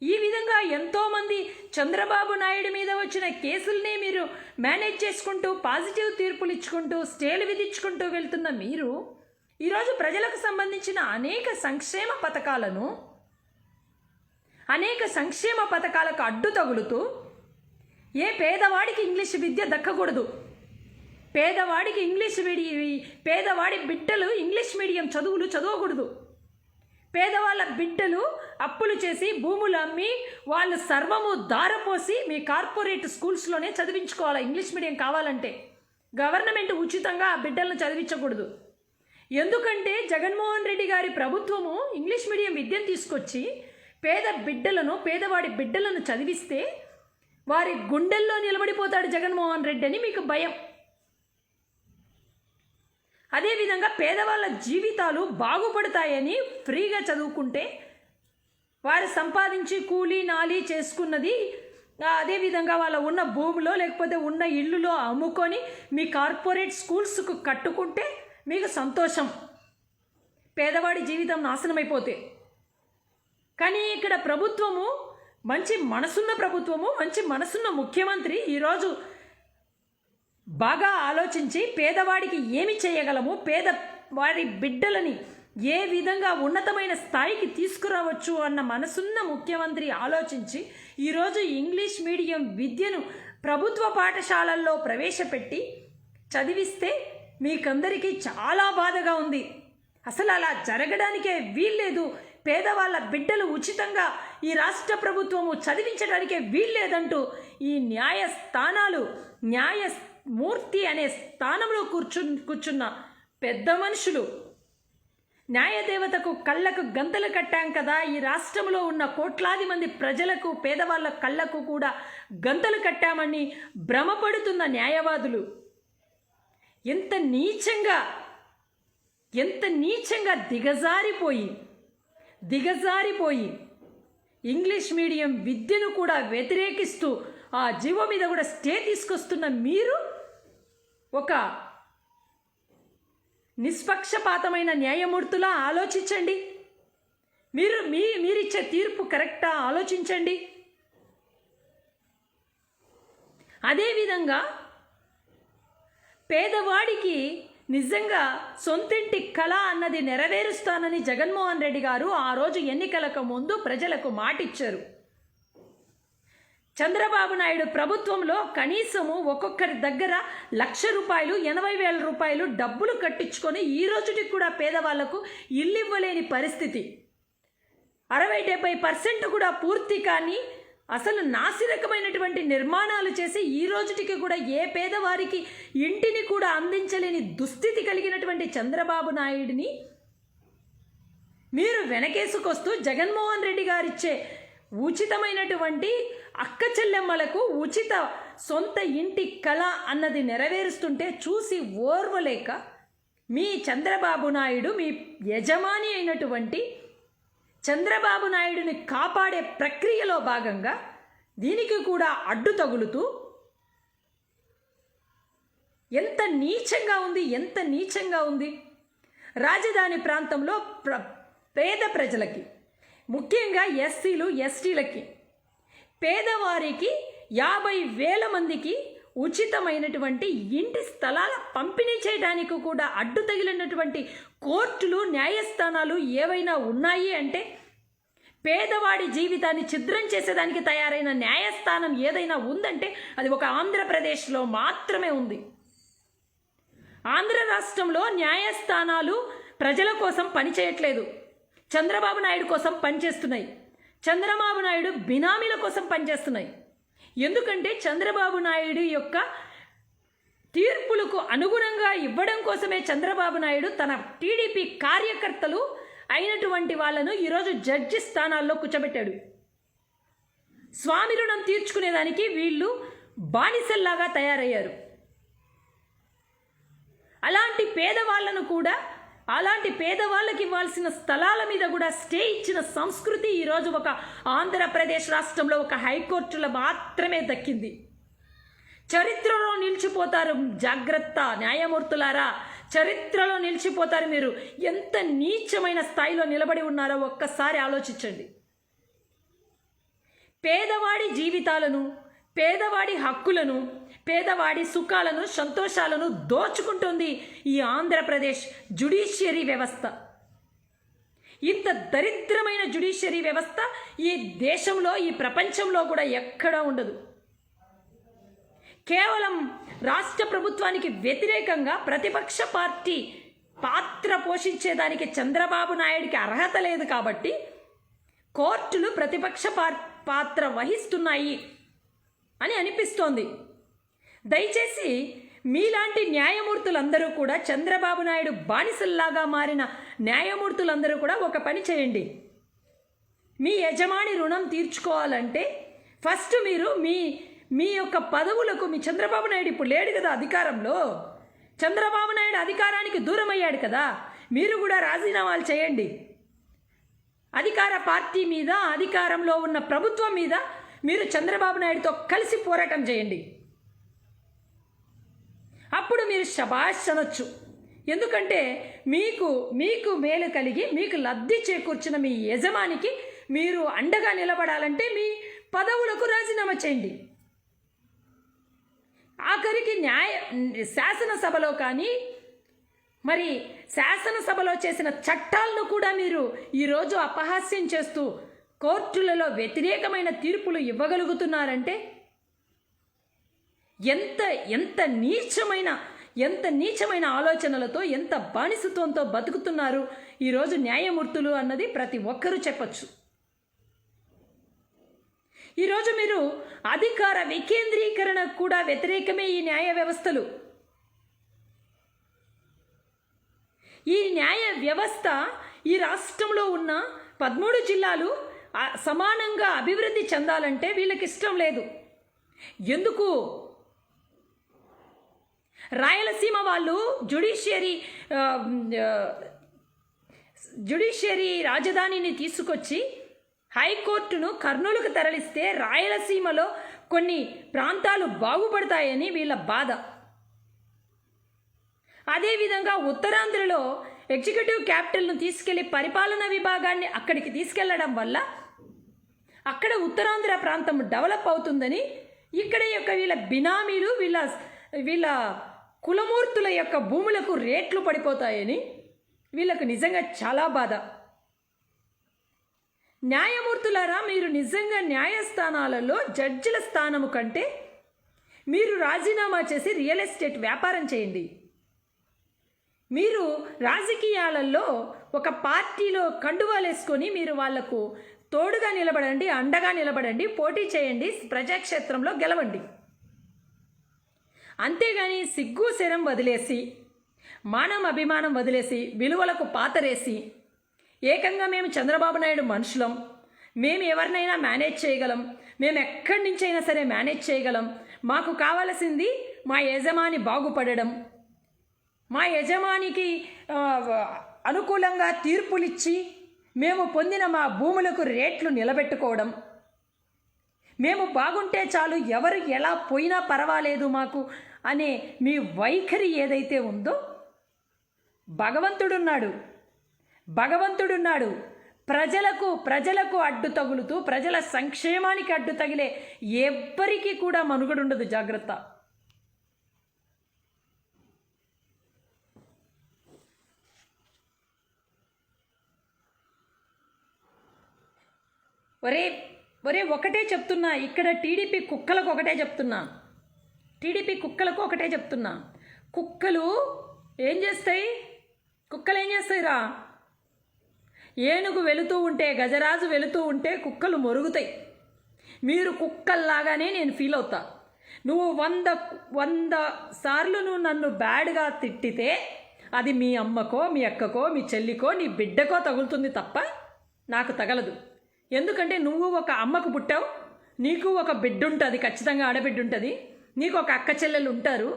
ఈ విధంగా ఎంతోమంది చంద్రబాబు నాయుడు మీద వచ్చిన కేసుల్ని మీరు మేనేజ్ చేసుకుంటూ, పాజిటివ్ తీర్పులు ఇచ్చుకుంటూ, స్టేలు విధించుకుంటూ వెళ్తున్న మీరు ఈరోజు ప్రజలకు సంబంధించిన అనేక సంక్షేమ పథకాలకు అడ్డు తగులుతూ, పేదవాడికి ఇంగ్లీష్ విద్య దక్కకూడదు, పేదవాడి బిడ్డలు ఇంగ్లీష్ మీడియం చదువులు చదవకూడదు, పేదవాళ్ళ బిడ్డలు అప్పులు చేసి భూములు అమ్మి వాళ్ళు సర్వము దారపోసి మీ కార్పొరేట్ స్కూల్స్లోనే చదివించుకోవాలి. ఇంగ్లీష్ మీడియం కావాలంటే గవర్నమెంట్ ఉచితంగా ఆ బిడ్డలను చదివించకూడదు. ఎందుకంటే జగన్మోహన్ రెడ్డి గారి ప్రభుత్వము ఇంగ్లీష్ మీడియం విద్యను తీసుకొచ్చి పేదవాడి బిడ్డలను చదివిస్తే వారి గుండెల్లో నిలబడిపోతాడు జగన్మోహన్ రెడ్డి అని మీకు భయం. అదేవిధంగా పేదవాళ్ళ జీవితాలు బాగుపడతాయని ఫ్రీగా చదువుకుంటే వారు సంపాదించి కూలీ నాలి చేసుకున్నది, అదేవిధంగా వాళ్ళ ఉన్న భూమిలో లేకపోతే ఉన్న ఇల్లులో అమ్ముకొని మీ కార్పొరేట్ స్కూల్స్కు కట్టుకుంటే మీకు సంతోషం, పేదవాడి జీవితం నాశనమైపోతే. కానీ ఇక్కడ ప్రభుత్వము మంచి మనసున్న ముఖ్యమంత్రి ఈరోజు బాగా ఆలోచించి పేదవాడికి ఏమి చేయగలము, పేదవాడి బిడ్డలని ఏ విధంగా ఉన్నతమైన స్థాయికి తీసుకురావచ్చు అన్న మనసున్న ముఖ్యమంత్రి ఆలోచించి ఈరోజు ఇంగ్లీష్ మీడియం విద్యను ప్రభుత్వ పాఠశాలల్లో ప్రవేశపెట్టి చదివిస్తే మీకందరికీ చాలా బాధగా ఉంది. అసలు అలా జరగడానికే వీల్లేదు. పేదవాళ్ళ బిడ్డలు ఉచితంగా ఈ రాష్ట్ర ప్రభుత్వము చదివించడానికే వీల్లేదంటూ ఈ న్యాయమూర్తి అనే స్థానంలో కూర్చున్న పెద్ద మనుషులు, న్యాయదేవతకు కళ్ళకు గంతలు కట్టాం కదా, ఈ రాష్ట్రంలో ఉన్న కోట్లాది మంది ప్రజలకు, పేదవాళ్ళ కళ్ళకు కూడా గంతలు కట్టామని భ్రమపడుతున్న న్యాయవాదులు ఎంత నీచంగా దిగజారిపోయి ఇంగ్లీష్ మీడియం విద్యను కూడా వ్యతిరేకిస్తూ ఆ జీవో మీద కూడా స్టే తీసుకొస్తున్న మీరు ఒక నిష్పక్షపాతమైన న్యాయమూర్తులా ఆలోచించండి. మీరిచ్చే తీర్పు కరెక్టా ఆలోచించండి. అదేవిధంగా పేదవాడికి నిజంగా సొంతింటి కళ అన్నది నెరవేరుస్తానని జగన్మోహన్ రెడ్డి గారు ఆ రోజు ఎన్నికలకు ముందు ప్రజలకు మాటిచ్చారు. చంద్రబాబు నాయుడు ప్రభుత్వంలో కనీసము ఒక్కొక్కరి దగ్గర 1,00,000 రూపాయలు 80,000 రూపాయలు డబ్బులు కట్టించుకొని ఈ రోజుకి కూడా పేదవాళ్లకు ఇల్లు ఇవ్వలేని పరిస్థితి. 60-70% కూడా పూర్తి కానీ అసలు నాసిరకమైనటువంటి నిర్మాణాలు చేసి ఈ రోజుటికి కూడా ఏ పేదవారికి ఇంటిని కూడా అందించలేని దుస్థితి కలిగినటువంటి చంద్రబాబు నాయుడిని మీరు వెనకేసుకొస్తూ జగన్మోహన్ రెడ్డి గారిచ్చే ఉచితమైనటువంటి అక్క చెల్లెమ్మలకు ఉచిత సొంత ఇంటి కళ అన్నది నెరవేరుస్తుంటే చూసి ఓర్వలేక మీ చంద్రబాబు నాయుడు, మీ యజమాని అయినటువంటి చంద్రబాబు నాయుడిని కాపాడే ప్రక్రియలో భాగంగా దీనికి కూడా అడ్డు తగులుతూ ఎంత నీచంగా ఉంది. రాజధాని ప్రాంతంలో పేద ప్రజలకి, ముఖ్యంగా ఎస్సీలు ఎస్టీలకి, పేదవారికి 50,000 మందికి ఉచితమైనటువంటి ఇంటి స్థలాల పంపిణీ చేయడానికి కూడా అడ్డు తగిలినటువంటి కోర్టులు, న్యాయస్థానాలు ఏవైనా ఉన్నాయి అంటే, పేదవాడి జీవితాన్ని ఛిద్రం చేసేదానికి తయారైన న్యాయస్థానం ఏదైనా ఉందంటే అది ఒక ఆంధ్రప్రదేశ్లో మాత్రమే ఉంది. ఆంధ్ర రాష్ట్రంలో న్యాయస్థానాలు ప్రజల కోసం పనిచేయట్లేదు, చంద్రబాబు నాయుడు కోసం పనిచేస్తున్నాయి. చంద్రబాబు నాయుడు బినామీల కోసం పనిచేస్తున్నాయి. ఎందుకంటే చంద్రబాబు నాయుడు యొక్క తీర్పులకు అనుగుణంగా ఇవ్వడం కోసమే చంద్రబాబు నాయుడు తన టీడీపీ కార్యకర్తలు అయినటువంటి వాళ్ళను ఈరోజు జడ్జి స్థానాల్లో కూర్చోబెట్టాడు. స్వామి రుణం తీర్చుకునేదానికి వీళ్ళు బానిసల్లాగా తయారయ్యారు. అలాంటి పేదవాళ్ళకి ఇవ్వాల్సిన స్థలాల మీద కూడా స్టే ఇచ్చిన సంస్కృతి ఈరోజు ఒక ఆంధ్రప్రదేశ్ రాష్ట్రంలో ఒక హైకోర్టులో మాత్రమే దక్కింది. చరిత్రలో నిలిచిపోతారు. జాగ్రత్త న్యాయమూర్తులారా, చరిత్రలో నిలిచిపోతారు. మీరు ఎంత నీచమైన స్థాయిలో నిలబడి ఉన్నారో ఒక్కసారి ఆలోచించండి. పేదవాడి జీవితాలను, పేదవాడి హక్కులను, పేదవాడి సుఖాలను, సంతోషాలను దోచుకుంటుంది ఈ ఆంధ్రప్రదేశ్ జ్యుడిషియరీ వ్యవస్థ. ఇంత దరిద్రమైన జ్యుడిషియరీ వ్యవస్థ ఈ దేశంలో, ఈ ప్రపంచంలో కూడా ఎక్కడా ఉండదు. కేవలం రాష్ట్ర ప్రభుత్వానికి వ్యతిరేకంగా ప్రతిపక్ష పార్టీ పాత్ర పోషించేదానికి చంద్రబాబు నాయుడికి అర్హత లేదు కాబట్టి కోర్టులు ప్రతిపక్ష పాత్ర వహిస్తున్నాయి అని అనిపిస్తోంది. దయచేసి మీలాంటి న్యాయమూర్తులందరూ కూడా, చంద్రబాబు నాయుడు బానిసల్లాగా మారిన న్యాయమూర్తులందరూ కూడా ఒక పని చేయండి. మీ యజమాని రుణం తీర్చుకోవాలంటే ఫస్ట్ మీరు మీ యొక్క పదవులకు, మీ చంద్రబాబు నాయుడు ఇప్పుడు లేడు కదా అధికారంలో, చంద్రబాబు నాయుడు అధికారానికి దూరం అయ్యాడు కదా, మీరు కూడా రాజీనామాలు చేయండి. అధికార పార్టీ మీద, అధికారంలో ఉన్న ప్రభుత్వం మీద మీరు చంద్రబాబు నాయుడుతో కలిసి పోరాటం చేయండి. అప్పుడు మీరు శభాష్ అనొచ్చు. ఎందుకంటే మీకు మేలు కలిగి మీకు లబ్ధి చేకూర్చిన మీ యజమానికి మీరు అండగా నిలబడాలంటే మీ పదవులకు రాజీనామా చేయండి. ఆఖరికి శాసనసభలో కానీ, మరి శాసనసభలో చేసిన చట్టాలను కూడా మీరు ఈరోజు అపహాస్యం చేస్తూ కోర్టులలో వ్యతిరేకమైన తీర్పులు ఇవ్వగలుగుతున్నారంటే ఎంత నీచమైన ఆలోచనలతో, ఎంత బానిసత్వంతో బతుకుతున్నారు ఈరోజు న్యాయమూర్తులు అన్నది ప్రతి ఒక్కరూ చెప్పచ్చు. ఈరోజు మీరు అధికార వికేంద్రీకరణ కూడా వ్యతిరేకమే ఈ న్యాయ వ్యవస్థలు. ఈ న్యాయ వ్యవస్థ ఈ రాష్ట్రంలో ఉన్న 13 జిల్లాలు సమానంగా అభివృద్ధి చెందాలంటే వీళ్ళకి ఇష్టం లేదు. ఎందుకు? రాయలసీమ వాళ్ళు జ్యుడిషియరీ రాజధానిని తీసుకొచ్చి హైకోర్టును కర్నూలుకు తరలిస్తే రాయలసీమలో కొన్ని ప్రాంతాలు బాగుపడతాయని వీళ్ళ బాధ. అదేవిధంగా ఉత్తరాంధ్రలో ఎగ్జిక్యూటివ్ క్యాపిటల్ను తీసుకెళ్లి పరిపాలనా విభాగాన్ని అక్కడికి తీసుకెళ్లడం వల్ల అక్కడ ఉత్తరాంధ్ర ప్రాంతం డెవలప్ అవుతుందని ఇక్కడ యొక్క వీళ్ళ బినామీలు వీళ్ళ కులమూర్తుల యొక్క భూములకు రేట్లు పడిపోతాయని వీళ్ళకు నిజంగా చాలా బాధ. న్యాయమూర్తులారా, మీరు నిజంగా న్యాయస్థానాలలో జడ్జిల స్థానము కంటే మీరు రాజీనామా చేసి రియల్ ఎస్టేట్ వ్యాపారం చేయండి. మీరు రాజకీయాలలో ఒక పార్టీలో కండువాలేసుకొని మీరు వాళ్లకు తోడుగా నిలబడండి, అండగా నిలబడండి, పోటీ చేయండి, ప్రజాక్షేత్రంలో గెలవండి. అంతేగాని సిగ్గు శరం వదిలేసి, మానం అభిమానం వదిలేసి, విలువలకు పాతరేసి ఏకంగా మేము చంద్రబాబు నాయుడు మనుషులం, మేము ఎవరినైనా మేనేజ్ చేయగలం, మేము ఎక్కడి నుంచైనా సరే మేనేజ్ చేయగలం, మాకు కావలసింది మా యజమాని బాగుపడడం, మా యజమానికి అనుకూలంగా తీర్పులిచ్చి మేము పొందిన మా భూములకు రేట్లు నిలబెట్టుకోవడం, మేము బాగుంటే చాలు, ఎవరు ఎలా పోయినా పర్వాలేదు మాకు అనే మీ వైఖరి ఏదైతే ఉందో, భగవంతుడున్నాడు. ప్రజలకు అడ్డు తగులుతూ ప్రజల సంక్షేమానికి అడ్డు తగిలే ఎవ్వరికీ కూడా మనుగడుండదు. జాగ్రత్త. ఒరే ఒకటే చెప్తున్నా, ఇక్కడ టీడీపీ కుక్కలకు ఒకటే చెప్తున్నా, కుక్కలు ఏం చేస్తాయి రా? ఏనుగు వెళుతూ ఉంటే, గజరాజు వెళుతూ ఉంటే కుక్కలు మొరుగుతాయి. మీరు కుక్కల్లాగానే నేను ఫీల్ అవుతా. నువ్వు 100 సార్లు నువ్వు నన్ను బ్యాడ్గా తిట్టితే అది మీ అమ్మకో, మీ అక్కకో, మీ చెల్లికో, నీ బిడ్డకో తగులుతుంది తప్ప నాకు తగలదు. ఎందుకంటే నువ్వు ఒక అమ్మకు పుట్టావు, నీకు ఒక బిడ్డ ఉంటుంది, ఖచ్చితంగా ఆడబిడ్డ ఉంటుంది, నీకు ఒక అక్క చెల్లెలు ఉంటారు.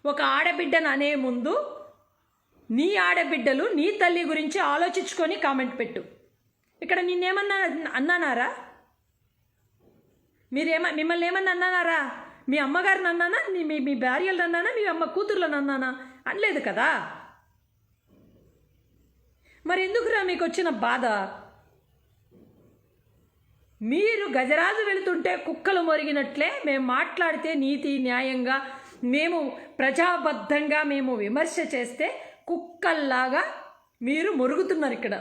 ఒక ఆడబిడ్డను అనే ముందు నీ ఆడబిడ్డలు, నీ తల్లి గురించి ఆలోచించుకొని కామెంట్ పెట్టు. ఇక్కడ నిన్నేమన్నా అన్నానారా? మిమ్మల్ని ఏమన్నా అన్నానారా? మీ అమ్మగారిని అన్నానా? మీ భార్యలను అన్నానా? మీ అమ్మ కూతుర్లను అన్నానా? అనలేదు కదా. మరి ఎందుకురా మీకు వచ్చిన బాధ? మీరు గజరాజు వెళుతుంటే కుక్కలు మొరిగినట్లే మేము మాట్లాడితే నీతి న్యాయంగా, మేము ప్రజాబద్ధంగా మేము విమర్శ చేస్తే కుక్కల్లాగా మీరు మొరుగుతున్నారు. ఇక్కడ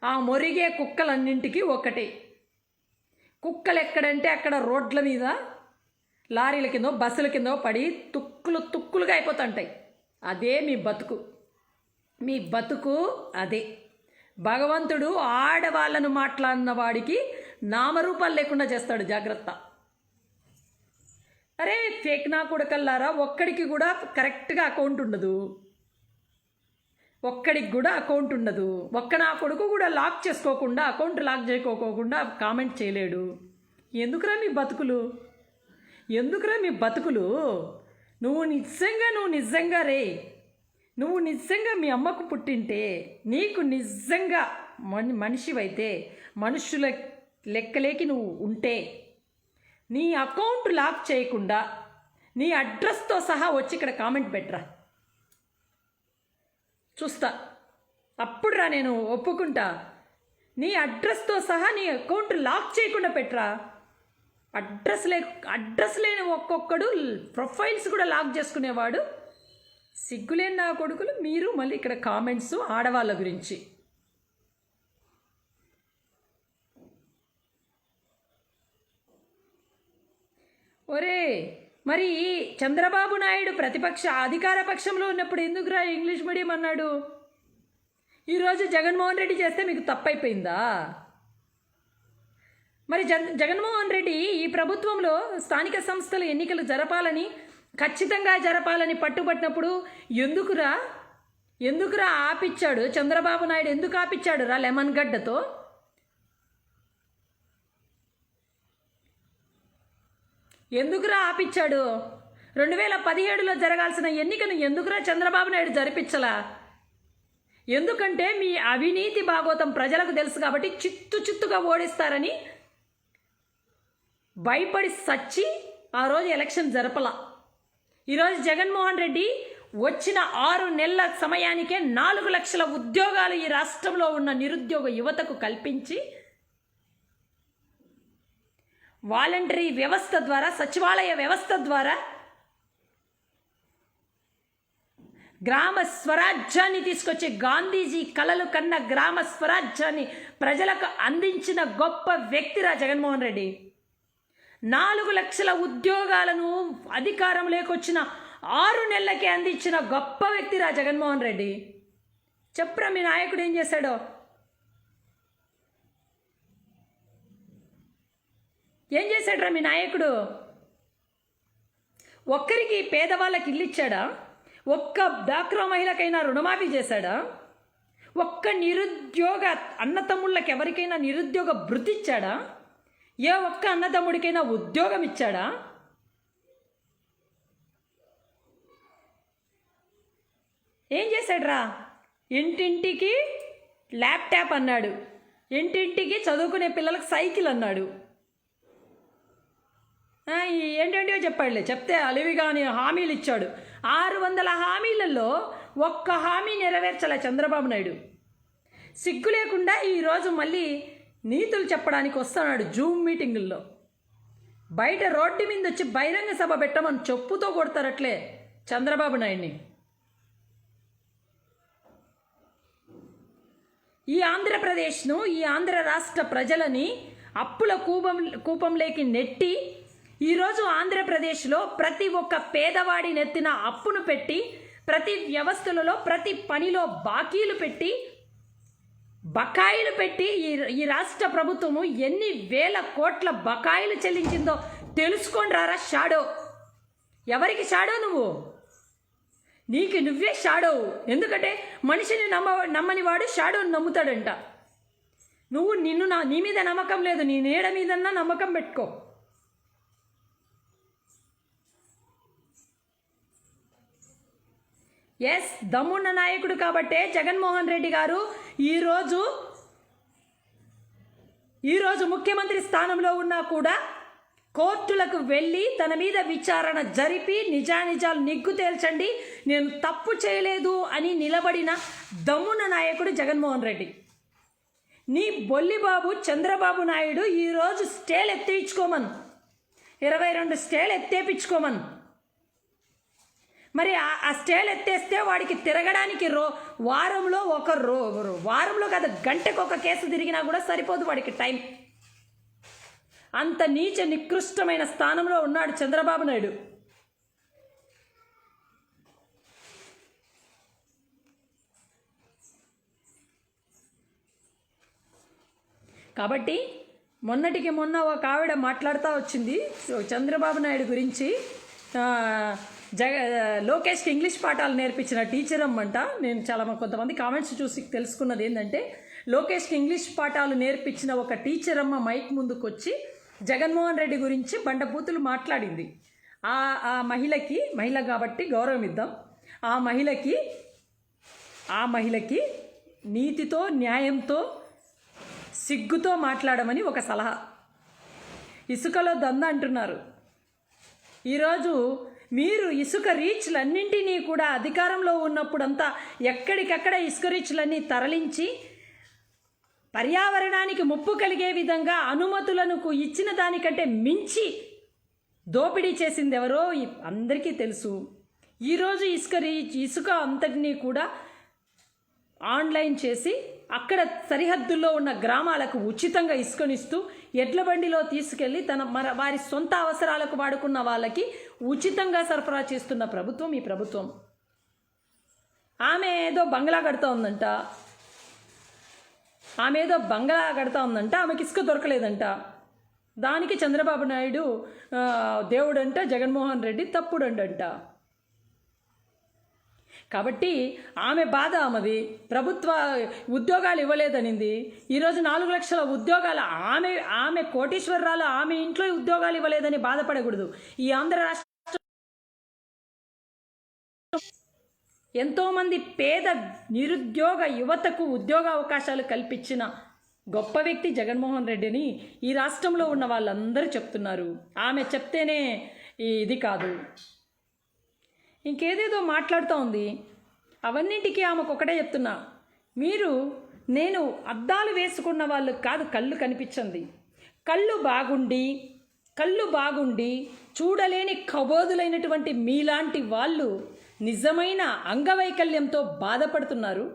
ఆ మొరిగే కుక్కలన్నింటికీ ఒకటే. కుక్కలు ఎక్కడంటే అక్కడ రోడ్ల మీద, లారీల కిందో, బస్సుల కిందో పడి తుక్కులుగా అయిపోతుంటాయి. అదే మీ బతుకు అదే. భగవంతుడు ఆడవాళ్ళను మాట్లాడిన వాడికి నామరూపాలు లేకుండా చేస్తాడు. జాగ్రత్త. అరే ఫేక్ నా కొడుకల్లారా, ఒక్కడికి కూడా కరెక్ట్గా అకౌంట్ ఉండదు. ఒక్క నా కొడుకు కూడా లాక్ చేసుకోకుండా, అకౌంట్ లాక్ చేసుకోకుండా కామెంట్ చేయలేడు. ఎందుకురా మీ బతుకులు? నువ్వు నిజంగా మీ అమ్మకు పుట్టింటే, నీకు నిజంగా మనిషివైతే, మనుషుల లెక్కలేకి నువ్వు ఉంటే, నీ అకౌంట్ లాక్ చేయకుండా నీ అడ్రస్తో సహా వచ్చి ఇక్కడ కామెంట్ పెట్టరా, చూస్తా. అప్పుడు రా నేను ఒప్పుకుంటా. నీ అడ్రస్తో సహా నీ అకౌంట్ లాక్ చేయకుండా పెట్టరా. అడ్రస్ లేని ఒక్కొక్కడు ప్రొఫైల్స్ కూడా లాక్ చేసుకునేవాడు. సిగ్గులేని నా కొడుకులు మీరు. మళ్ళీ ఇక్కడ కామెంట్స్ ఆడవాళ్ళ గురించి. ఒరే మరి చంద్రబాబు నాయుడు అధికార పక్షంలో ఉన్నప్పుడు ఎందుకురా ఇంగ్లీష్ మీడియం అన్నాడు? ఈరోజు జగన్మోహన్ రెడ్డి చేస్తే మీకు తప్పైపోయిందా? మరి జగన్మోహన్ రెడ్డి ఈ ప్రభుత్వంలో స్థానిక సంస్థల ఎన్నికలు ఖచ్చితంగా జరపాలని పట్టుబట్టినప్పుడు ఎందుకురా ఆపిచ్చాడు? చంద్రబాబు నాయుడు ఎందుకు ఆపిచ్చాడు రా లెమన్ గడ్డతో? ఎందుకురా ఆపిచ్చాడు? 2017లో జరగాల్సిన ఎన్నికను ఎందుకురా చంద్రబాబు నాయుడు జరిపించలా? ఎందుకంటే మీ అవినీతి భాగోతం ప్రజలకు తెలుసు కాబట్టి చిత్తుగా ఓడిస్తారని భయపడి సచ్చి ఆ రోజు ఎలక్షన్ జరపలా. ఈరోజు జగన్మోహన్ రెడ్డి వచ్చిన 6 నెలల సమయానికే 4 లక్షల ఉద్యోగాలు ఈ రాష్ట్రంలో ఉన్న నిరుద్యోగ యువతకు కల్పించి వాలంటరీ వ్యవస్థ ద్వారా, సచివాలయ వ్యవస్థ ద్వారా గ్రామ స్వరాజ్యాన్ని తీసుకొచ్చి గాంధీజీ కలలు కన్న గ్రామ స్వరాజ్యాన్ని ప్రజలకు అందించిన గొప్ప వ్యక్తిరా జగన్మోహన్ రెడ్డి. 4 లక్షల ఉద్యోగాలను అధికారం లేకొచ్చిన 6 నెలలకే అందించిన గొప్ప వ్యక్తిరా జగన్మోహన్ రెడ్డి. చెప్పరా మీ నాయకుడు ఏం చేశాడో? ఏం చేశాడురా మీ నాయకుడు? ఒక్కరికి పేదవాళ్ళకి ఇల్లు ఇచ్చాడా? ఒక్క డాక్రా మహిళకైనా రుణమాఫీ చేశాడా? ఒక్క నిరుద్యోగ అన్నతమ్ముళ్ళకి ఎవరికైనా నిరుద్యోగ భృతి ఇచ్చాడా? ఏ ఒక్క అన్నతమ్ముడికైనా ఉద్యోగం ఇచ్చాడా? ఏం చేశాడురా? ఇంటింటికి ల్యాప్టాప్ అన్నాడు, ఇంటింటికి చదువుకునే పిల్లలకు సైకిల్ అన్నాడు. ఏంటంటే చెప్పాడులే, చెప్తే అలివిగాని హామీలు ఇచ్చాడు. 600 హామీలలో ఒక్క హామీ నెరవేర్చలే చంద్రబాబు నాయుడు. సిగ్గు లేకుండా ఈరోజు మళ్ళీ నీతులు చెప్పడానికి వస్తున్నాడు జూమ్ మీటింగుల్లో. బయట రోడ్డు మీద వచ్చి బహిరంగ సభ పెట్టమని చెప్పుతో కొడతారట్లే చంద్రబాబు నాయుడిని. ఈ ఆంధ్రప్రదేశ్ను, ఈ ఆంధ్ర రాష్ట్ర ప్రజలని అప్పుల కూపంలోకి నెట్టి ఈరోజు ఆంధ్రప్రదేశ్లో ప్రతి ఒక్క పేదవాడి నెత్తిన అప్పును పెట్టి, ప్రతి వ్యవస్థలలో ప్రతి పనిలో బాకీలు పెట్టి, బకాయిలు పెట్టి ఈ రాష్ట్ర ప్రభుత్వము ఎన్ని వేల కోట్ల బకాయిలు చెల్లించిందో తెలుసుకోండి రారా షాడో. ఎవరికి షాడో నువ్వు? నీకు నువ్వే షాడో. ఎందుకంటే మనిషిని నమ్మని వాడు షాడోని నమ్ముతాడంట. నువ్వు నీ మీద నమ్మకం లేదు, నీ నీడ మీదన్నా నమ్మకం పెట్టుకో. ఎస్, దమ్మున్న నాయకుడు కాబట్టే జగన్మోహన్ రెడ్డి గారు ఈరోజు ముఖ్యమంత్రి స్థానంలో ఉన్నా కూడా కోర్టులకు వెళ్ళి తన మీద విచారణ జరిపి నిజానిజాలు నిగ్గు తేల్చండి, నేను తప్పు చేయలేదు అని నిలబడిన దమ్మున్న నాయకుడు జగన్మోహన్ రెడ్డి. నీ బొల్లిబాబు చంద్రబాబు నాయుడు ఈరోజు స్టేలు ఎత్తించుకోమను, 22 స్టేలు ఎత్తేపించుకోమను. మరి ఆ స్టేలు ఎత్తేస్తే వాడికి తిరగడానికి వారంలో కాదు, గంటకు ఒక కేసు తిరిగినా కూడా సరిపోదు వాడికి టైం. అంత నీచ నికృష్టమైన స్థానంలో ఉన్నాడు చంద్రబాబు నాయుడు. కాబట్టి మొన్నటికి మొన్న ఒక ఆవిడ మాట్లాడుతూ వచ్చింది చంద్రబాబు నాయుడు గురించి. లోకేష్కి ఇంగ్లీష్ పాఠాలు నేర్పించిన టీచర్ అమ్మంట. నేను కొంతమంది కామెంట్స్ చూసి తెలుసుకున్నది ఏంటంటే, లోకేష్కి ఇంగ్లీష్ పాఠాలు నేర్పించిన ఒక టీచర్ అమ్మ మైక్ ముందుకు వచ్చి జగన్మోహన్ రెడ్డి గురించి బండబూతులు మాట్లాడింది. ఆ మహిళ కాబట్టి గౌరవం ఇద్దాం. ఆ మహిళకి నీతితో, న్యాయంతో, సిగ్గుతో మాట్లాడమని ఒక సలహా. ఇసుకలో దంద అంటున్నారు. ఈరోజు మీరు ఇసుక రీచ్లన్నింటినీ కూడా అధికారంలో ఉన్నప్పుడంతా ఎక్కడికక్కడ ఇసుక రీచ్లన్నీ తరలించి పర్యావరణానికి ముప్పు కలిగే విధంగా అనుమతులను ఇచ్చిన దానికంటే మించి దోపిడీ చేసింది ఎవరో అందరికీ తెలుసు. ఈరోజు ఇసుక అంతటినీ కూడా ఆన్లైన్ చేసి అక్కడ సరిహద్దుల్లో ఉన్న గ్రామాలకు ఉచితంగా ఇసుకనిస్తూ ఎడ్ల బండిలో తీసుకెళ్ళి వారి సొంత అవసరాలకు వాడుకున్న వాళ్ళకి ఉచితంగా సరఫరా చేస్తున్న ప్రభుత్వం ఈ ప్రభుత్వం. ఆమె ఏదో బంగ్లా కడుతూ ఉందంట, ఆమెకి ఇసుక దొరకలేదంట. దానికి చంద్రబాబు నాయుడు దేవుడంట, జగన్మోహన్ రెడ్డి తప్పుడంట. కాబట్టి ఆమె బాధ ఆమెది. ప్రభుత్వ ఉద్యోగాలు ఇవ్వలేదనింది. ఈరోజు 4 లక్షల ఉద్యోగాలు ఆమె కోటీశ్వరరాలు, ఆమె ఇంట్లో ఉద్యోగాలు ఇవ్వలేదని బాధపడకూడదు. ఈ ఆంధ్ర రాష్ట్ర ఎంతోమంది పేద నిరుద్యోగ యువతకు ఉద్యోగ అవకాశాలు కల్పించిన గొప్ప వ్యక్తి జగన్మోహన్ రెడ్డిని ఈ రాష్ట్రంలో ఉన్న వాళ్ళందరూ చెప్తున్నారు. ఆమె చెప్తేనే ఇది కాదు. ఇంకేదేదో మాట్లాడుతూ ఉంది. అవన్నింటికీ ఆమెకు ఒకటే చెప్తున్నా, నేను అద్దాలు వేసుకున్న వాళ్ళు కాదు, కళ్ళు కనిపించింది. కళ్ళు బాగుండి చూడలేని కబోదులైనటువంటి మీలాంటి వాళ్ళు నిజమైన అంగవైకల్యంతో బాధపడుతున్నారు.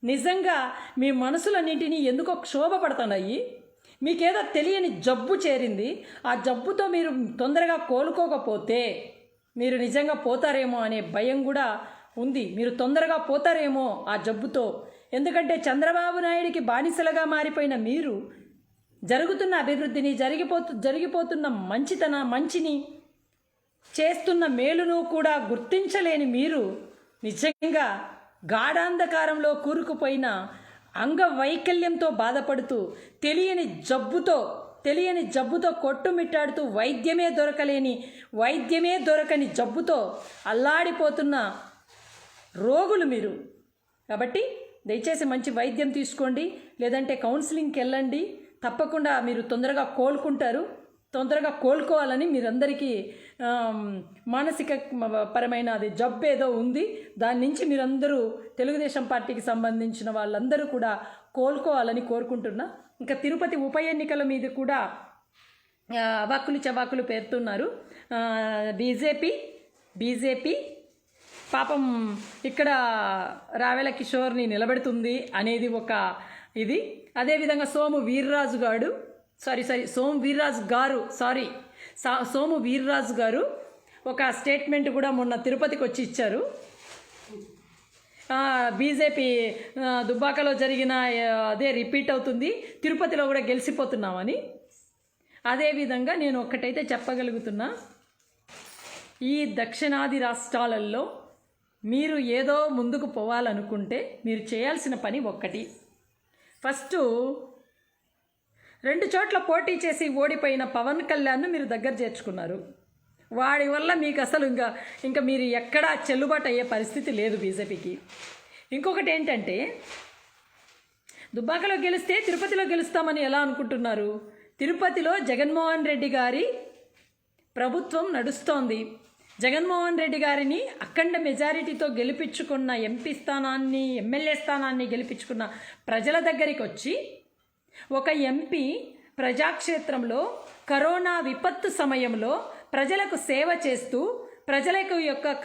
నిజంగా మీ మనసులన్నింటినీ ఎందుకో క్షోభపడుతున్నాయి. మీకేదో తెలియని జబ్బు చేరింది. ఆ జబ్బుతో మీరు తొందరగా కోలుకోకపోతే మీరు నిజంగా పోతారేమో అనే భయం కూడా ఉంది. మీరు తొందరగా పోతారేమో ఆ జబ్బుతో. ఎందుకంటే చంద్రబాబు నాయుడికి బానిసలుగా మారిపోయిన మీరు జరుగుతున్న అభివృద్ధిని, జరిగిపోతున్న మంచిని, చేస్తున్న మేలును కూడా గుర్తించలేని మీరు నిజంగా గాఢాంధకారంలో కూరుకుపోయిన అంగవైకల్యంతో బాధపడుతూ తెలియని జబ్బుతో కొట్టుమిట్టాడుతూ వైద్యమే దొరకని జబ్బుతో అల్లాడిపోతున్న రోగులు మీరు. కాబట్టి దయచేసి మంచి వైద్యం తీసుకోండి, లేదంటే కౌన్సిలింగ్కి వెళ్ళండి. తప్పకుండా మీరు తొందరగా కోలుకుంటారు. తొందరగా కోలుకోవాలని మీరందరికీ మానసిక పరమైన అది జబ్బు ఏదో ఉంది. దాని నుంచి మీరందరూ తెలుగుదేశం పార్టీకి సంబంధించిన వాళ్ళందరూ కూడా కోలుకోవాలని కోరుకుంటున్నా. ఇంకా తిరుపతి ఉప ఎన్నికల మీద కూడా అవాకులు చవాకులు పేరుతున్నారు. బీజేపీ పాపం ఇక్కడ రావెల కిషోర్ని నిలబెడుతుంది అనేది ఒక ఇది. అదేవిధంగా సోము వీర్రాజు గారు ఒక స్టేట్మెంట్ కూడా మొన్న తిరుపతికి వచ్చి ఇచ్చారు. బీజేపీ దుబ్బాకలో జరిగిన అదే రిపీట్ అవుతుంది, తిరుపతిలో కూడా గెలిచిపోతున్నామని. అదేవిధంగా నేను ఒక్కటైతే చెప్పగలుగుతున్నా, ఈ దక్షిణాది రాష్ట్రాలలో మీరు ఏదో ముందుకు పోవాలనుకుంటే మీరు చేయాల్సిన పని ఒక్కటి. ఫస్ట్ 2 చోట్ల పోటీ చేసి ఓడిపోయిన పవన్ కళ్యాణ్ను మీరు దగ్గర చేర్చుకున్నారు. వాడి వల్ల మీకు అసలు ఇంకా మీరు ఎక్కడా చెల్లుబాటు అయ్యే పరిస్థితి లేదు బీజేపీకి. ఇంకొకటి ఏంటంటే, దుబ్బాకలో గెలిస్తే తిరుపతిలో గెలుస్తామని ఎలా అనుకుంటున్నారు? తిరుపతిలో జగన్మోహన్ రెడ్డి గారి ప్రభుత్వం నడుస్తోంది. జగన్మోహన్ రెడ్డి గారిని అఖండ మెజారిటీతో గెలిపించుకున్న ఎమ్మెల్యే స్థానాన్ని గెలిపించుకున్న ప్రజల దగ్గరికి వచ్చి ఒక ఎంపీ ప్రజాక్షేత్రంలో కరోనా విపత్తు సమయంలో ప్రజలకు సేవ చేస్తూ,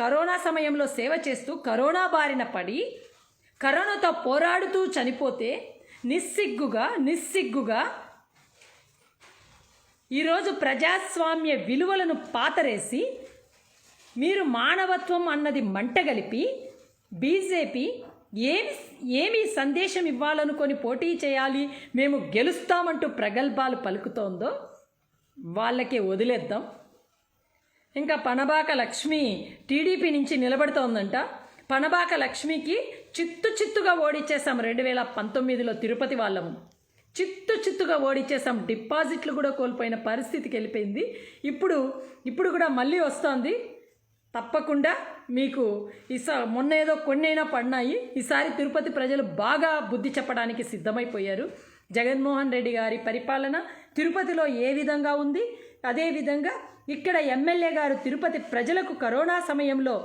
కరోనా సమయంలో సేవ చేస్తూ కరోనా బారిన పడి కరోనాతో పోరాడుతూ చనిపోతే నిస్సిగ్గుగా ఈరోజు ప్రజాస్వామ్య విలువలను పాతరేసి మీరు మానవత్వం అన్నది మంటగలిపి బీజేపీ ఏమి సందేశం ఇవ్వాలనుకొని పోటీ చేయాలి, మేము గెలుస్తామంటూ ప్రగల్భాలు పలుకుతోందో వాళ్ళకే వదిలేద్దాం. ఇంకా పనబాక లక్ష్మి టీడీపీ నుంచి నిలబడుతోందంట. పనబాక లక్ష్మికి చిత్తుగా ఓడిచ్చేసాం 2019లో తిరుపతి వాళ్ళము. చిత్తుగా ఓడిచ్చేసాం. డిపాజిట్లు కూడా కోల్పోయిన పరిస్థితికి వెళ్ళిపోయింది. ఇప్పుడు కూడా మళ్ళీ వస్తోంది. తప్పకుండా మీకు మొన్న ఏదో కొన్నైనా పడినాయి. ఈసారి తిరుపతి ప్రజలు బాగా బుద్ధి చెప్పడానికి సిద్ధమైపోయారు. జగన్మోహన్ రెడ్డి గారి పరిపాలన తిరుపతిలో ఏ విధంగా ఉంది, అదేవిధంగా ఇక్కడ ఎమ్మెల్యే గారు తిరుపతి ప్రజలకు కరోనా సమయంలో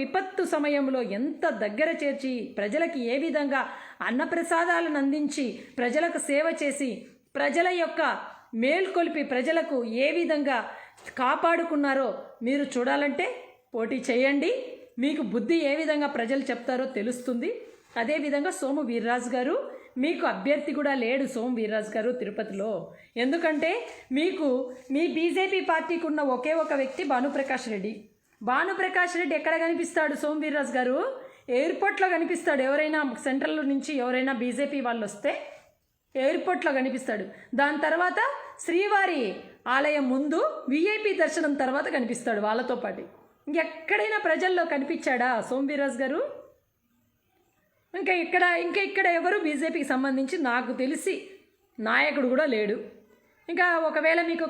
విపత్తు సమయంలో ఎంత దగ్గర చేర్చి ప్రజలకి ఏ విధంగా అన్నప్రసాదాలను అందించి ప్రజలకు సేవ చేసి ప్రజల యొక్క మేల్కొల్పి ప్రజలకు ఏ విధంగా కాపాడుకున్నారో మీరు చూడాలంటే పోటీ చేయండి. మీకు బుద్ధి ఏ విధంగా ప్రజలు చెప్తారో తెలుస్తుంది. అదేవిధంగా సోము వీర్రాజు గారు, మీకు అభ్యర్థి కూడా లేడు సోము వీర్రాజు గారు తిరుపతిలో. ఎందుకంటే మీ బీజేపీ పార్టీకి ఉన్న ఒకే ఒక వ్యక్తి భానుప్రకాష్ రెడ్డి. ఎక్కడ కనిపిస్తాడు? సోము వీర్రాజు గారు ఎయిర్పోర్ట్లో కనిపిస్తాడు. ఎవరైనా సెంట్రల్ నుంచి ఎవరైనా బీజేపీ వాళ్ళు వస్తే ఎయిర్పోర్ట్లో కనిపిస్తాడు. దాని తర్వాత శ్రీవారి ఆలయం ముందు విఐపి దర్శనం తర్వాత కనిపిస్తాడు వాళ్ళతో పాటు. ఇంకెక్కడైనా ప్రజల్లో కనిపించాడా సోము వీర్రాజు గారు? ఇంకా ఇక్కడ ఎవరు బీజేపీకి సంబంధించి నాకు తెలిసి నాయకుడు కూడా లేడు. ఇంకా ఒకవేళ మీకు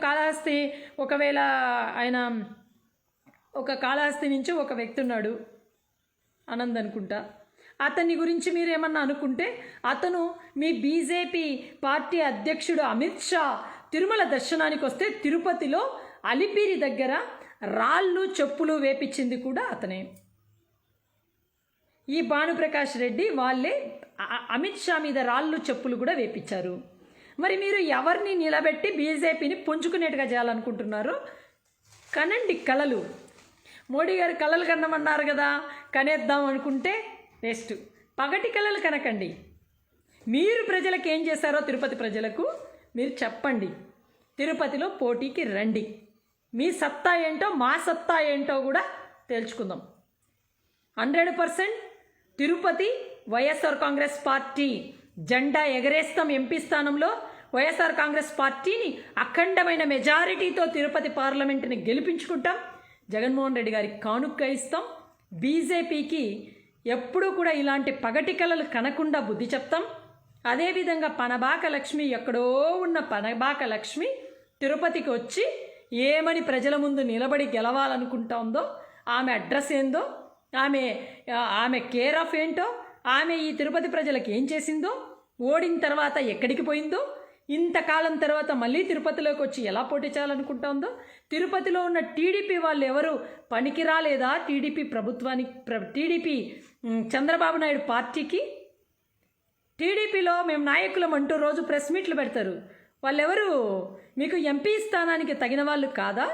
కాళహస్తి నుంచి ఒక వ్యక్తి ఉన్నాడు, ఆనంద్ అనుకుంటా. అతని గురించి మీరు ఏమన్నా అనుకుంటే, అతను మీ బీజేపీ పార్టీ అధ్యక్షుడు అమిత్ షా తిరుమల దర్శనానికి వస్తే తిరుపతిలో అలిపిరి దగ్గర రాళ్ళు చెప్పులు వేపించింది కూడా అతనే. ఈ భానుప్రకాష్ రెడ్డి వాళ్ళే అమిత్ షా మీద రాళ్ళు చెప్పులు కూడా వేపించారు. మరి మీరు ఎవరిని నిలబెట్టి బీజేపీని పుంజుకునేట్టుగా చేయాలనుకుంటున్నారు? కనండి కళలు. మోడీ గారు కళలు కనమన్నారు కదా, కనేద్దాం అనుకుంటే వేస్ట్. పగటి కళలు కనకండి. మీరు ప్రజలకు ఏం చేశారో తిరుపతి ప్రజలకు మీరు చెప్పండి. తిరుపతిలో పోటీకి రండి. మీ సత్తా ఏంటో మా సత్తా ఏంటో కూడా తేల్చుకుందాం. 100% తిరుపతి వైఎస్ఆర్ కాంగ్రెస్ పార్టీ జెండా ఎగరేస్తాం. ఎంపీ స్థానంలో వైఎస్ఆర్ కాంగ్రెస్ పార్టీని అఖండమైన మెజారిటీతో తిరుపతి పార్లమెంటుని గెలిపించుకుంటాం. జగన్మోహన్ రెడ్డి గారికి కానుక్క ఇస్తాం. బీజేపీకి ఎప్పుడూ కూడా ఇలాంటి పగటి కళలు కనకుండా బుద్ధి చెప్తాం. అదేవిధంగా పనబాక లక్ష్మి, ఎక్కడో ఉన్న పనబాక లక్ష్మి తిరుపతికి వచ్చి ఏమని ప్రజల ముందు నిలబడి గెలవాలనుకుంటుందో, ఆమె అడ్రస్ ఏందో, ఆమె కేర్ ఆఫ్ ఏంటో, ఆమె ఈ తిరుపతి ప్రజలకు ఏం చేసిందో, ఓడిన తర్వాత ఎక్కడికి పోయిందో, ఇంతకాలం తర్వాత మళ్ళీ తిరుపతిలోకి వచ్చి ఎలా పోటీ చేయాలనుకుంటుందో, తిరుపతిలో ఉన్న టీడీపీ వాళ్ళు ఎవరు పనికి రాలేదా టీడీపీ ప్రభుత్వానికి, టీడీపీ చంద్రబాబు నాయుడు పార్టీకి? టీడీపీలో మేము నాయకులం అంటూ రోజు ప్రెస్ మీట్లు పెడతారు. వాళ్ళెవరు మీకు ఎంపీ స్థానానికి తగిన వాళ్ళు కాదా?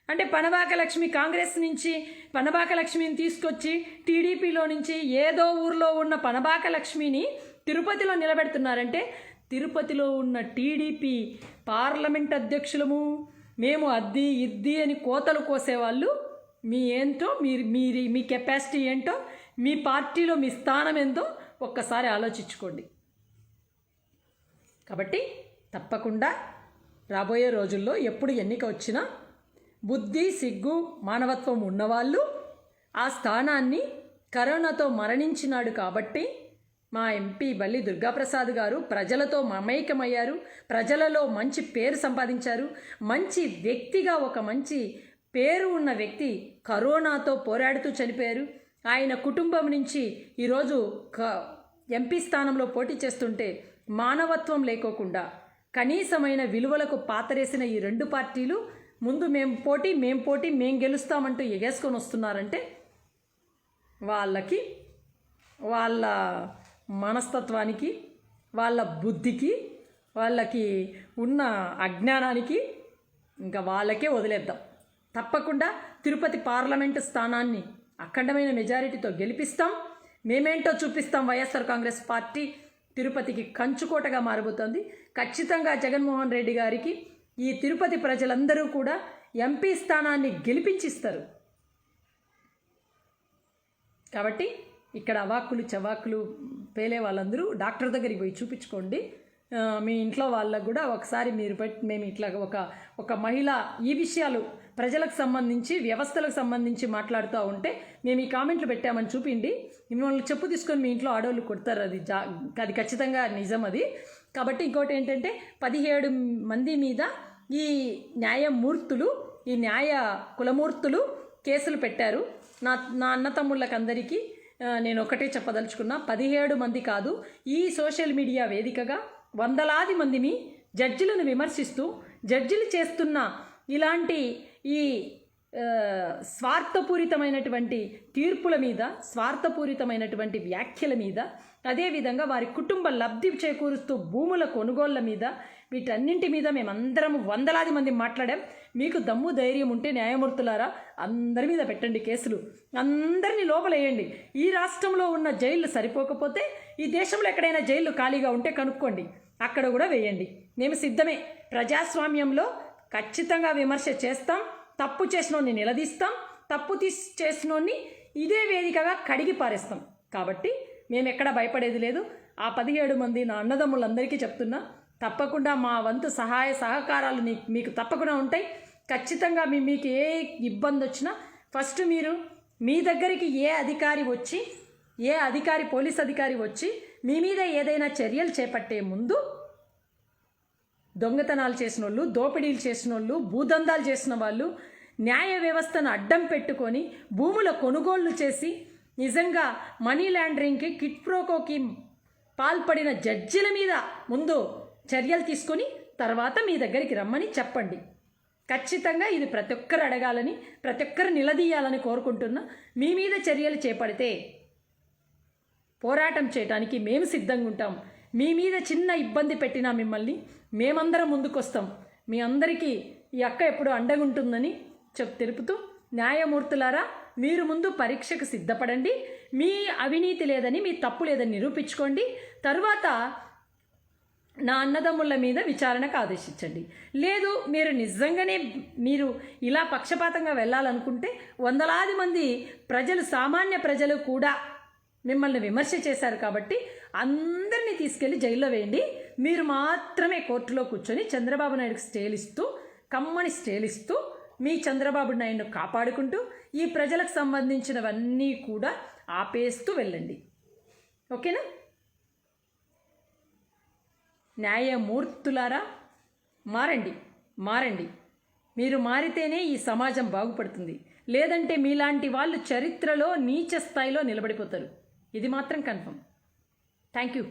అంటే పనబాక లక్ష్మి కాంగ్రెస్ నుంచి పనబాక లక్ష్మిని తీసుకొచ్చి టీడీపీలో నుంచి ఏదో ఊర్లో ఉన్న పనబాక లక్ష్మిని తిరుపతిలో నిలబెడుతున్నారంటే, తిరుపతిలో ఉన్న టీడీపీ పార్లమెంట్ అధ్యక్షులము మేము అద్ది ఇద్ది అని కోతలు కోసేవాళ్ళు మీ ఏంటో, మీ కెపాసిటీ ఏంటో, మీ పార్టీలో మీ స్థానం ఏంటో ఒక్కసారి ఆలోచించుకోండి. కాబట్టి తప్పకుండా రాబోయే రోజుల్లో ఎప్పుడు ఎన్నిక వచ్చినా బుద్ధి, సిగ్గు, మానవత్వం ఉన్నవాళ్ళు ఆ స్థానాన్ని కరోనాతో మరణించినాడు కాబట్టి మా ఎంపీ బల్లి దుర్గాప్రసాద్ గారు ప్రజలతో మమేకమయ్యారు. ప్రజలలో మంచి పేరు సంపాదించారు. మంచి వ్యక్తిగా, ఒక మంచి పేరు ఉన్న వ్యక్తి కరోనాతో పోరాడుతూ చనిపోయారు. ఆయన కుటుంబం నుంచి ఈరోజు ఎంపీ స్థానంలో పోటీ చేస్తుంటే మానవత్వం లేకోకుండా కనీసమైన విలువలకు పాతరేసిన ఈ రెండు పార్టీలు ముందు మేము పోటీ మేము గెలుస్తామంటూ ఎగేసుకొని వస్తున్నారంటే వాళ్ళకి, వాళ్ళ మనస్తత్వానికి, వాళ్ళ బుద్ధికి, వాళ్ళకి ఉన్న అజ్ఞానానికి ఇంకా వాళ్ళకే వదిలేద్దాం. తప్పకుండా తిరుపతి పార్లమెంటు స్థానాన్ని అఖండమైన మెజారిటీతో గెలిపిస్తాం. మేమేంటో చూపిస్తాం. వైఎస్ఆర్ కాంగ్రెస్ పార్టీ తిరుపతికి కంచుకోటగా మారబోతోంది. ఖచ్చితంగా జగన్మోహన్ రెడ్డి గారికి ఈ తిరుపతి ప్రజలందరూ కూడా ఎంపీ స్థానాన్ని గెలిపించిస్తారు. కాబట్టి ఇక్కడ అవాక్కులు చవాకులు పేలే వాళ్ళందరూ డాక్టర్ దగ్గరికి పోయి చూపించుకోండి. మీ ఇంట్లో వాళ్ళకు కూడా ఒకసారి మేము ఇట్లా ఒక మహిళ ఈ విషయాలు ప్రజలకు సంబంధించి, వ్యవస్థలకు సంబంధించి మాట్లాడుతూ ఉంటే మేము ఈ కామెంట్లు పెట్టామని చూపిండి. మిమ్మల్ని చెప్పు తీసుకొని మీ ఇంట్లో ఆడవాళ్ళు కొడతారు. అది ఖచ్చితంగా నిజం అది. కాబట్టి ఇంకోటి ఏంటంటే 17 మంది మీద ఈ న్యాయమూర్తులు, ఈ న్యాయ కులమూర్తులు కేసులు పెట్టారు. నా అన్న తమ్ముళ్ళకందరికీ నేను ఒకటే చెప్పదలుచుకున్నా, 17 మంది కాదు, ఈ సోషల్ మీడియా వేదికగా వందలాది మందిని జడ్జిలను విమర్శిస్తూ, జడ్జిలు చేస్తున్న ఇలాంటి ఈ స్వార్థపూరితమైనటువంటి తీర్పుల మీద, స్వార్థపూరితమైనటువంటి వ్యాఖ్యల మీద, అదేవిధంగా వారి కుటుంబ లబ్ధి చేకూరుస్తూ భూముల కొనుగోళ్ల మీద, వీటన్నింటి మీద మేమందరం వందలాది మంది మాట్లాడాం. మీకు దమ్ము ధైర్యం ఉంటే న్యాయమూర్తులారా అందరి మీద పెట్టండి కేసులు, అందరినీ లోపలేయండి. ఈ రాష్ట్రంలో ఉన్న జైళ్ళు సరిపోకపోతే ఈ దేశంలో ఎక్కడైనా జైళ్ళు ఖాళీగా ఉంటే కనుక్కోండి, అక్కడ కూడా వేయండి. మేము సిద్ధమే. ప్రజాస్వామ్యంలో ఖచ్చితంగా విమర్శ చేస్తాం. తప్పు చేసినోడిని నిలదీస్తాం. తప్పు చేసినోడిని ఇదే వేదికగా కడిగి పారేస్తాం. కాబట్టి మేము ఎక్కడ భయపడేది లేదు. ఆ 17 మంది నా అన్నదమ్ములందరికీ చెప్తున్నా, తప్పకుండా మా వంతు సహాయ సహకారాలు మీకు తప్పకుండా ఉంటాయి. ఖచ్చితంగా మీకు ఏ ఇబ్బంది వచ్చినా ఫస్ట్ మీరు మీ దగ్గరికి ఏ అధికారి పోలీస్ అధికారి వచ్చి మీ మీద ఏదైనా చర్యలు చేపట్టే ముందు దొంగతనాలు చేసిన వాళ్ళు, దోపిడీలు చేసిన వాళ్ళు, భూదందాలు చేసిన వాళ్ళు, న్యాయ వ్యవస్థను అడ్డం పెట్టుకొని భూముల కొనుగోళ్లు చేసి నిజంగా మనీ లాండరింగ్కి, కిట్ ప్రోకోకి పాల్పడిన జడ్జిల మీద ముందు చర్యలు తీసుకొని తర్వాత మీ దగ్గరికి రమ్మని చెప్పండి. ఖచ్చితంగా ఇది ప్రతి ఒక్కరు అడగాలని, ప్రతి ఒక్కరు నిలదీయాలని కోరుకుంటున్నా. మీ మీద చర్యలు చేపడితే పోరాటం చేయడానికి మేము సిద్ధంగా ఉంటాం. మీ మీద చిన్న ఇబ్బంది పెట్టినా మిమ్మల్ని మేమందరం ముందుకొస్తాం. మీ అందరికీ ఈ అక్క ఎప్పుడు అండగా ఉంటుందని తెలుపుతూ, న్యాయమూర్తులారా మీరు ముందు పరీక్షకు సిద్ధపడండి. మీ అవినీతి లేదని, మీ తప్పు లేదని నిరూపించుకోండి. తర్వాత నా అన్నదమ్ముల మీద విచారణకు ఆదేశించండి. లేదు మీరు నిజంగానే మీరు ఇలా పక్షపాతంగా వెళ్ళాలనుకుంటే, వందలాది మంది ప్రజలు, సామాన్య ప్రజలు కూడా మిమ్మల్ని విమర్శ చేశారు కాబట్టి అందరినీ తీసుకెళ్లి జైల్లో వేయండి. మీరు మాత్రమే కోర్టులో కూర్చొని చంద్రబాబు నాయుడుకి స్టేలిస్తూ, కమ్మని స్టేలిస్తూ, మీ చంద్రబాబు నాయుడును కాపాడుకుంటూ ఈ ప్రజలకు సంబంధించినవన్నీ కూడా ఆపేస్తూ వెళ్ళండి. ఓకేనా? న్యాయమూర్తులారా మారండి. మీరు మారితేనే ఈ సమాజం బాగుపడుతుంది. లేదంటే మీలాంటి వాళ్ళు చరిత్రలో నీచ స్థాయిలో నిలబడిపోతారు. ఇది మాత్రం కన్ఫర్మ్. Thank you.